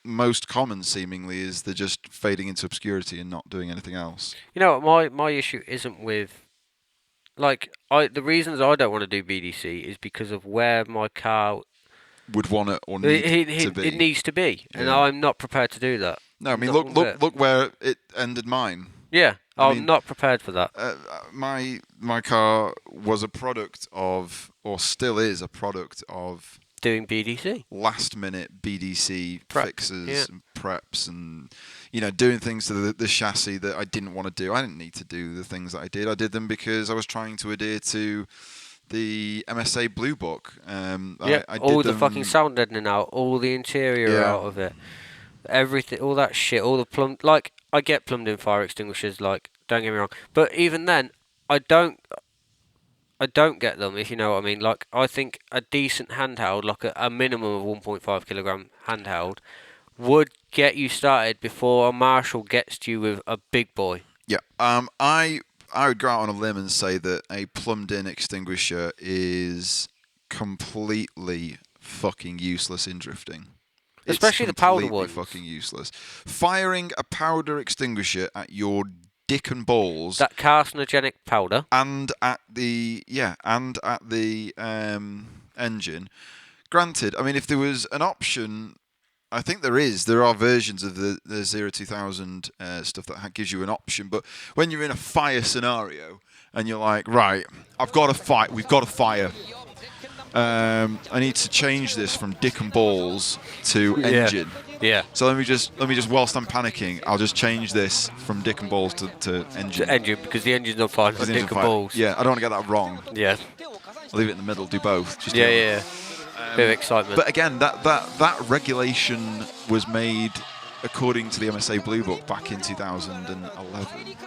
most common, seemingly, is they're just fading into obscurity and not doing anything else. You know what, my issue isn't with... Like, the reasons I don't want to do BDC is because of where my car... would want it or need to be. It needs to be, and Yeah. I'm not prepared to do that. No, I mean, look where it ended mine. Yeah, I I'm mean, not prepared for that. My car was a product of, or still is a product of, Doing BDC. last minute BDC fixes yeah. and preps, and doing things to the chassis that I didn't want to do. I didn't need to do the things that I did. I did them because I was trying to adhere to the MSA Blue Book. Yeah, I all did the fucking sound deadening out, all the interior out of it, everything, all that shit, all the plumb. Like, I get plumbed in fire extinguishers. Like, don't get me wrong, but even then, I don't get them, if you know what I mean. Like, I think a decent handheld, like a minimum of 1.5 kilogram handheld, would get you started before a Marshall gets to you with a big boy. Yeah. I would go out on a limb and say that a plumbed-in extinguisher is completely fucking useless in drifting. Especially the powder ones. Fucking useless. Firing a powder extinguisher at your dick and balls. That carcinogenic powder. And at the engine. Granted, I mean, if there was an option, I think there are versions of the 02000 stuff that gives you an option. But when you're in a fire scenario and you're like, right, we've got to fire. I need to change this from dick and balls to engine. Yeah. So let me just whilst I'm panicking, I'll just change this from dick and balls to engine. To engine, because the engine's not fine for dick and balls. Yeah, I don't want to get that wrong. Yeah. I'll leave it in the middle, do both. Just yeah. Bit of excitement. But again, that regulation was made according to the MSA Blue Book back in 2011,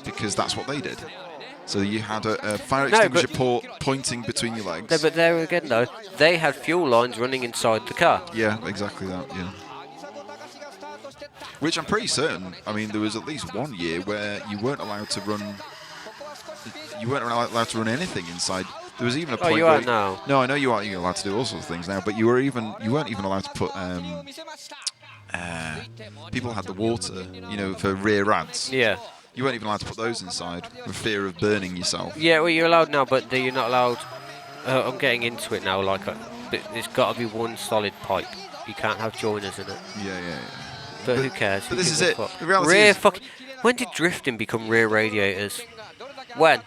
because that's what they did. So you had a fire extinguisher port pointing between your legs. No, but there again, though, they had fuel lines running inside the car. Yeah, exactly that, yeah. Which I'm pretty certain, I mean, there was at least 1 year where you weren't allowed to run anything inside. There was even a point you where... are now. No, I know you aren't. You're allowed to do all sorts of things now, but you weren't even allowed to put... people had the water, for rear rads. Yeah. You weren't even allowed to put those inside for fear of burning yourself. Yeah, well, you're allowed now, but you're not allowed... I'm getting into it now, it's got to be one solid pipe. You can't have joiners in it. Yeah. But who cares? But this is it. The reality rear is... When did drifting become rear radiators? When?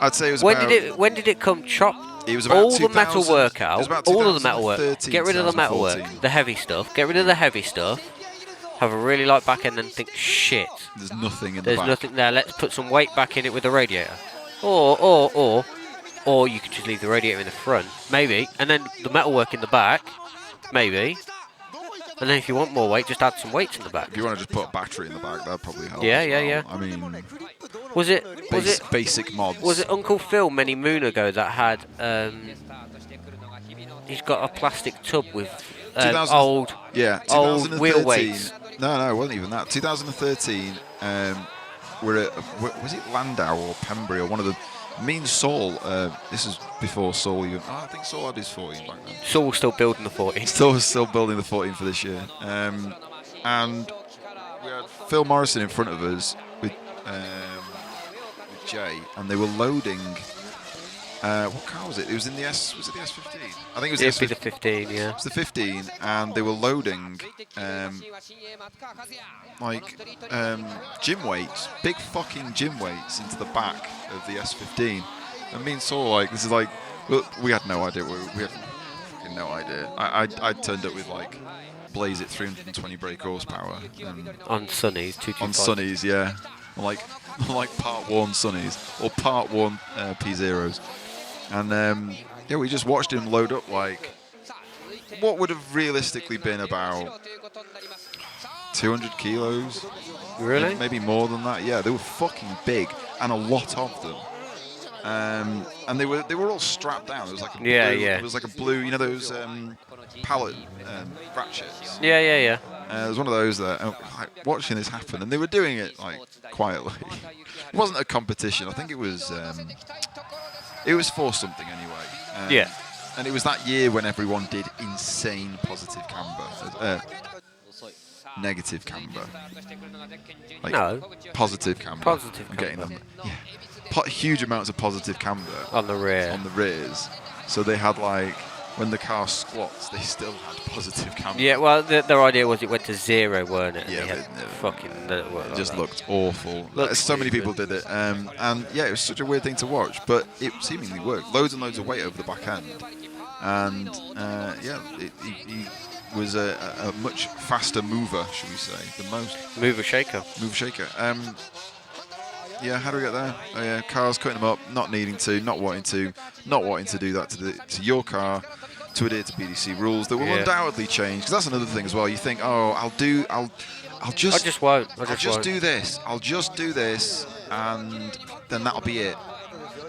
I'd say it was When did it come chopped? It was about all the metal work out. All of the metal work. 2013, Get rid of the metal work. The heavy stuff. Get rid of the heavy stuff. Have a really light back end and think, shit. There's nothing in the back. There's nothing there. Let's put some weight back in it with the radiator. Or you could just leave the radiator in the front, maybe, and then the metalwork in the back, maybe. And then if you want more weight, just add some weights in the back. If you want to just put a battery in the back, that'd probably help. Yeah. I mean, was it basic mods? Was it Uncle Phil many moon ago that had? He's got a plastic tub with old wheel weights. No, it wasn't even that. 2013. We're at was it Landau or Pembury or one of the... Me and Saul, this is before Saul even... I think Saul had his 14 back then. Saul was still building the 14. Saul was still building the 14 for this year. And we had Phil Morrison in front of us with Jay, and they were loading... what car was it? It was in the was it the S15? I think it was the S15. The 15, yeah. It was the 15, and they were loading gym weights, big fucking gym weights into the back of the S15. And me and Saul, this is we had no idea. We had fucking no idea. I turned up with Blaze at 320 brake horsepower. On Sunnies, 225. On Sunnies, yeah. Like part 1 Sunnies or part 1 P0s. And we just watched him load up what would have realistically been about 200 kilos. Really? Maybe more than that. Yeah, they were fucking big, and a lot of them. and they were all strapped down. It was like a blue, Yeah. It was like a blue, you know those pallet ratchets. Yeah. There was one of those there. Watching this happen, and they were doing it like quietly. It wasn't a competition. I think it was for something anyway. Yeah. And it was that year when everyone did insane positive camber. Negative camber. Like No. Positive camber. Positive I'm getting camber. them. Yeah. Huge amounts of positive camber On the rear. on the rears. So they had like when the car squats, they still had positive camber. Yeah, well, their idea was it went to 0, weren't it? Yeah, They had fucking. It just looked awful. Looked So many stupid. people did it, and yeah, it was such a weird thing to watch, but it seemingly worked. Loads and loads of weight over the back end, and yeah, he was a much faster mover, should we say? The most Mover shaker. shaker. Yeah, how do we get there? Oh yeah, cars cutting them up, not needing to, not wanting to do that to your car, to adhere to BDC rules that will undoubtedly change. Because that's another thing as well. You think, oh, I'll just won't. do this. I'll just do this, and then that'll be it.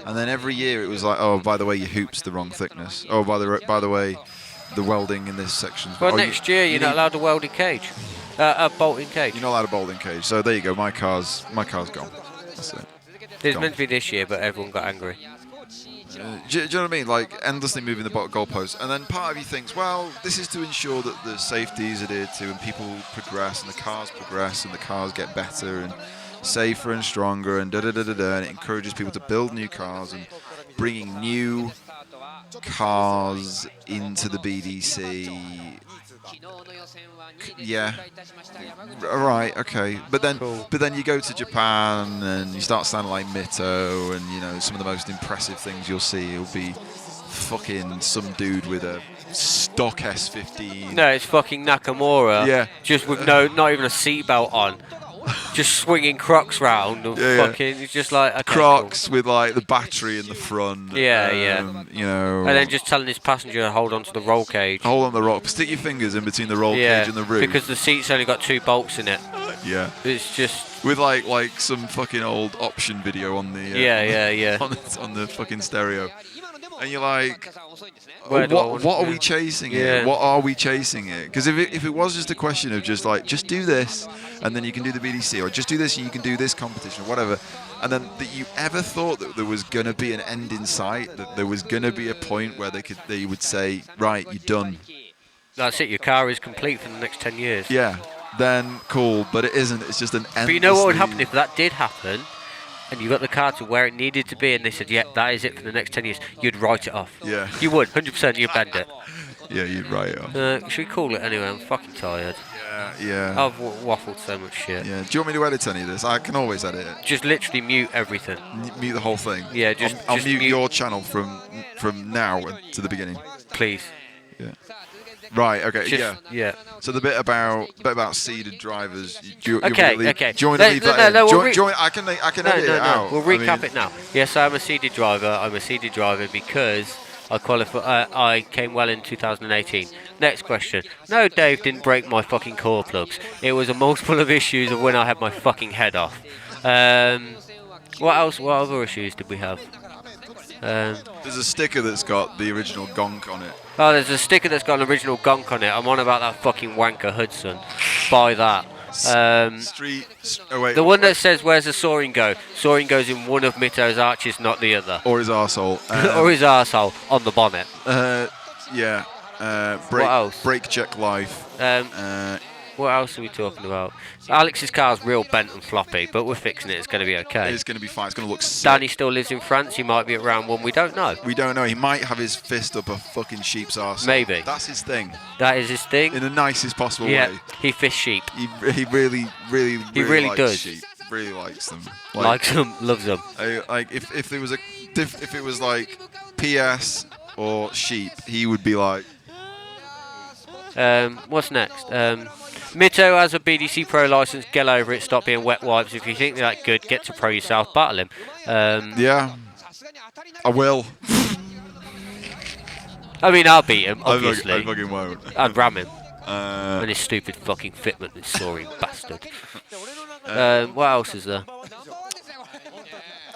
And then every year it was like, oh, by the way, your hoop's the wrong thickness. Oh, by the way, the welding in this section. Well, next year you're not allowed to weld in cage, a bolt in cage. You're not allowed a bolt in cage. So there you go. My car's gone. That's it. It was meant to be this year, but everyone got angry. Do you know what I mean? Like endlessly moving the goalposts, and then part of you thinks, well, this is to ensure that the safety is adhered to, and people progress, and the cars progress, and the cars get better and safer and stronger, and and it encourages people to build new cars and bringing new cars into the BDC. Yeah. Right. Okay. But then you go to Japan and you start sounding like MITTO, and you know some of the most impressive things you'll see will be fucking some dude with a stock S15. No, it's fucking Nakamura. Yeah. Just with not even a seatbelt on. Just swinging Crocs round and fucking. It's just like okay, Crocs cool. with like the battery in the front. Yeah. You know. And then just telling his passenger to hold on to the roll cage. Hold on the rock. Stick your fingers in between the roll cage and the roof. Because the seat's only got 2 bolts in it. Yeah. It's just with like some fucking old option video on the on the fucking stereo, and you're like, what are we chasing here? What are we chasing here? Because if it was just a question of just do this and then you can do the BDC, or just do this and you can do this competition or whatever, and then that you ever thought that there was going to be an end in sight, that there was going to be a point where they would say, right, you're done. That's it. Your car is complete for the next 10 years. Yeah. Then cool, but it isn't. It's just an endlessly... But you know what would happen if that did happen, and you got the car to where it needed to be, and they said, yeah, that is it for the next 10 years, you'd write it off. Yeah. You would, 100%, you'd bend it. Yeah, you'd write it off. Should we call it anyway? I'm fucking tired. Yeah. I've waffled so much shit. Yeah. Do you want me to edit any of this? I can always edit it. Just literally mute everything. Mute the whole thing? Yeah, I'll mute your channel from now to the beginning. Please. Yeah. Right. Okay. Yeah. So the bit about seeded drivers. Do you okay. Do you want me to leave that in? I can edit it out. We'll recap it now. Yes, I'm a seeded driver. I'm a seeded driver because I qualified. I came well in 2018. Next question. No, Dave didn't break my fucking core plugs. It was a multiple of issues of when I had my fucking head off. What else? What other issues did we have? There's a sticker that's got the original gonk on it. Oh, there's a sticker that's got an original gonk on it. I'm on about that fucking wanker Hudson. Buy that. The one that says, where's the Soreen go? Soreen goes in one of Mitto's arches, not the other. Or his arsehole. Or his arsehole on the bonnet. Yeah. What else? Brake check life. What else are we talking about? Alex's car's real bent and floppy, but we're fixing it. It's going to be okay. It's going to be fine. It's going to look sick. Danny still lives in France. He might be at round 1. We don't know. We don't know. He might have his fist up a fucking sheep's arse. Maybe. That's his thing. That is his thing? In the nicest possible way. Yeah, he fists sheep. He really likes does. sheep. Really likes them. Likes them, loves them. Like if there was if it was like PS or sheep, he would be like. What's next? MITTO has a BDC Pro license. Get over it. Stop being wet wipes. If you think they're that good, get to Pro yourself. Battle him. Yeah, I will. I mean, I'll beat him, obviously. I fucking won't. I'd ram him. And his stupid fucking fitment, this Soreen bastard. What else is there?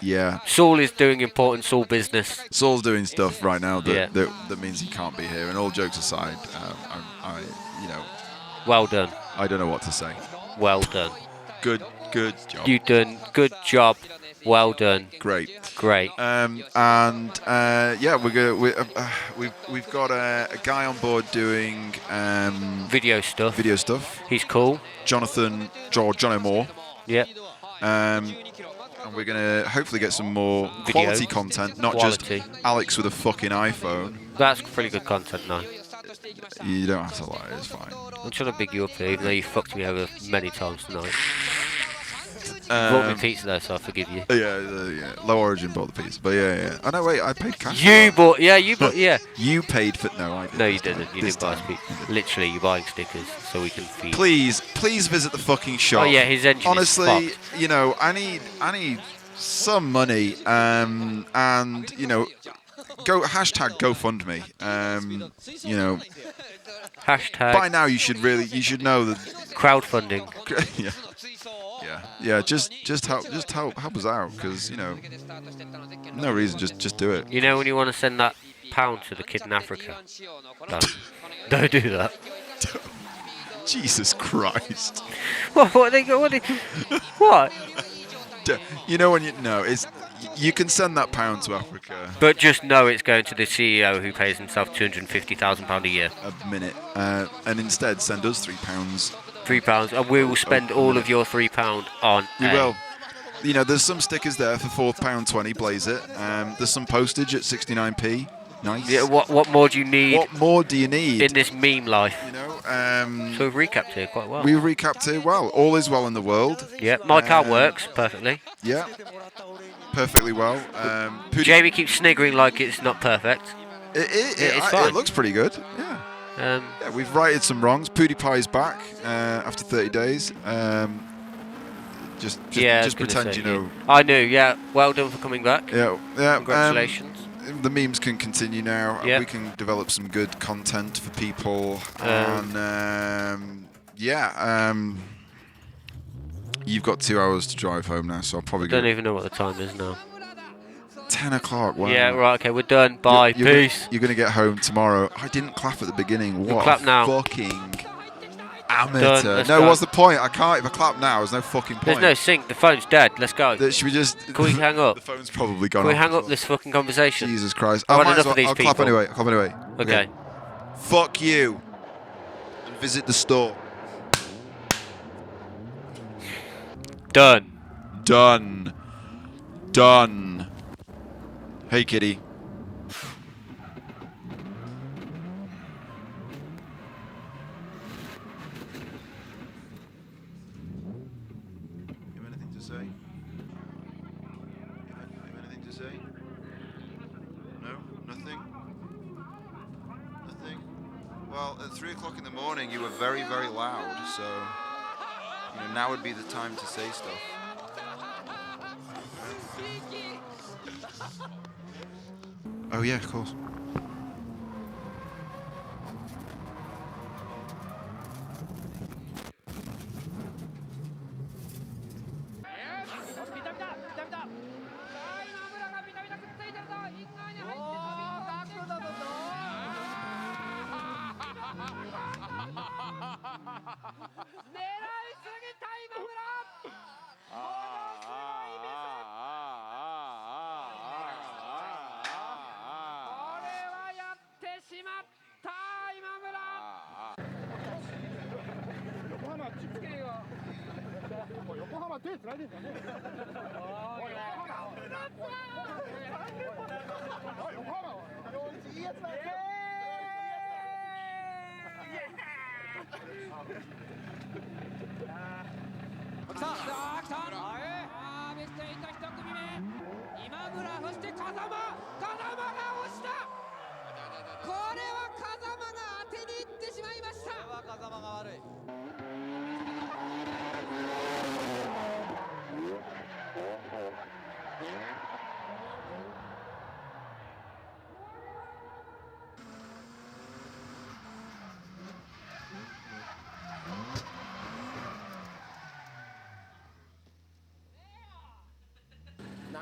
Yeah. Saul is doing important Saul business. Saul's doing stuff right now that Yeah. that means he can't be here. And all jokes aside, I you know, Well done. I don't know what to say. Well done. Good job. You done good job. Well done. Great. Great. Yeah, we've got a guy on board doing Video stuff. video stuff. He's cool. John O'More. Yep. And we're gonna hopefully get some more quality content, not just Alex with a fucking iPhone. That's pretty good content now. You don't have to lie, it's fine. I'm trying to big you up here, even though you fucked me over many times tonight. You bought me pizza though, so I forgive you. Yeah. LowOrigin bought the pizza, but yeah. Oh no, wait, I paid cash. You bought. Yeah. You paid for. No, I didn't. No, you didn't. You didn't buy us pizza. Literally, you're buying stickers so we can feed. Please visit the fucking shop. Oh yeah, his engine honestly, is fucked. you know, I need some money, and you know, hashtag GoFundMe. You know, Hashtag. by now you should know that Crowdfunding. yeah. Just help us out, because you know, no reason, just do it. You know when you want to send that pound to the kid in Africa? Don't do that. Jesus Christ. What? You know when you can send that pound to Africa. But just know it's going to the CEO who pays himself £250,000 a year. A minute, and instead send us £3. £3, and we will spend all of your £3 on. We will. You know, there's some stickers there for £4.20. Blaze it. There's some postage at 69p. Nice. Yeah. What more do you need? What more do you need in this meme life? You know. So we've recapped here quite well. We've recapped here well. All is well in the world. Yeah. My car works perfectly. Yeah. Perfectly well. Jamie keeps sniggering like it's not perfect. It's fine. It looks pretty good. Yeah. Yeah, we've righted some wrongs. PewDiePie's back after 30 days. Just pretend you know. I knew. Yeah. Well done for coming back. Yeah. Congratulations. The memes can continue now. Yep. We can develop some good content for people. And you've got 2 hours to drive home now, so I'll probably don't even know what the time is now. 10 o'clock. Wow. Yeah, right, okay, we're done. Bye. Peace. You're going to get home tomorrow. I didn't clap at the beginning. What clap now. Fucking amateur. No, what's the point? I can't. If I clap now, there's no fucking point. There's no sync. The phone's dead. Let's go. Should we just... Can we hang up? The phone's probably gone Can we off hang up this fucking conversation? Jesus Christ. I want enough of these I'll people. clap anyway. Okay. Fuck you. And visit the store. Done. Hey, kitty. You have anything to say? No? Nothing? Well, at 3 o'clock in the morning, you were very, very loud, so now would be the time to say stuff. Oh yeah, of course.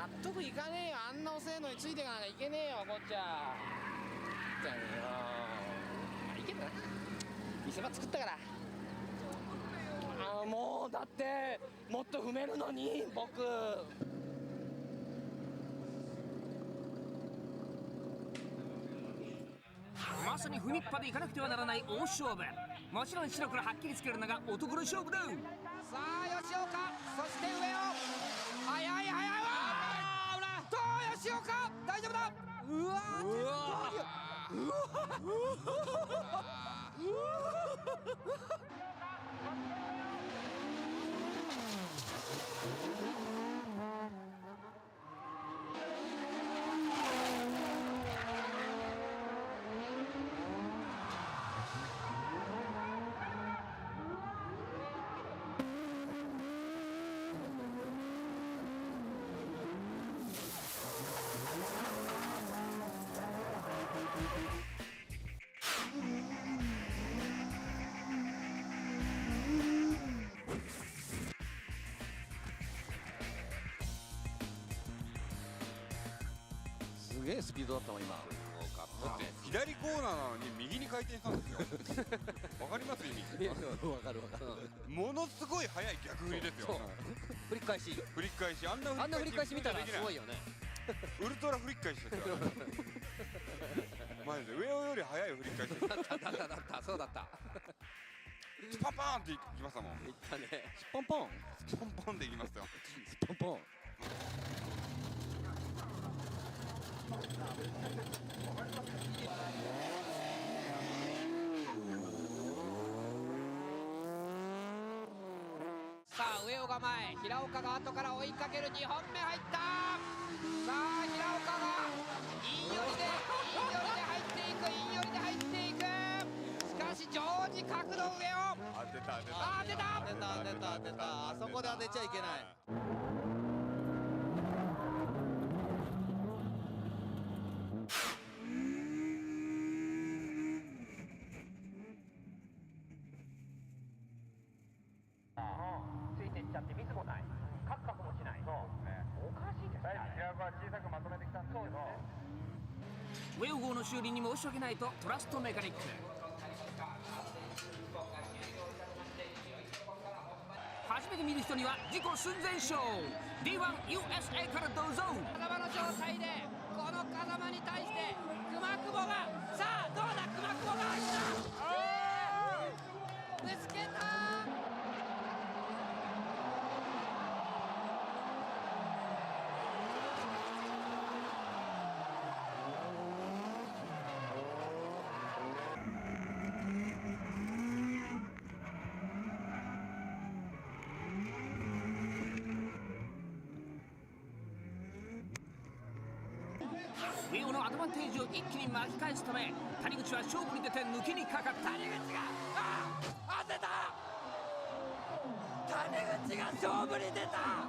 納得いかねえよ。あんな遅えのについていかなきゃいけねえよこっちゃ。だよ。いいけどな、見せ場作ったから。もうだってもっと踏めるのに僕。まさに踏みっぱでいかなくてはならない大勝負。もちろん白黒はっきりつけるのが男の勝負だ。さあ吉岡、そして上尾、速い速いわ。どう吉岡、大丈夫だ。うわー、うわすげえスピードだったわ今。だって左コーナーなのに右に回転したんですよ。わかります意味？わかるわかる。ものすごい速い逆振りですよ。振り返し、あんな振り返し見たらすごいよね。ウルトラ振り返しですよ。マジで上尾より速い振り返し。だったそうだった。パンパンっていきましたもん。いったね。ポンポンポンポンでいきますよ。ポンポン。さあ上尾が前、平岡が後から追いかける。2本目入った。さあ平岡がイン寄りで入っていく。しかし常時角度上尾。出た。あそこで当てちゃいけない。ついていっちゃって見つもない、カクカクもしない。そうですね、おかしいですね。平岡は小さくまとめてきたんですけど、ウェオ号の修理に申し訳ないとトラストメカニック。初めて見る人には事故寸前賞 D1USA からどうぞ。風間の状態でこの風間に対して熊久保が、さあどうだ、熊久保が入った。ぶつけた。ウェオのアドバンテージを一気に巻き返すため、谷口は勝負に出て抜きにかかった。谷口が当てた。谷口が勝負に出た。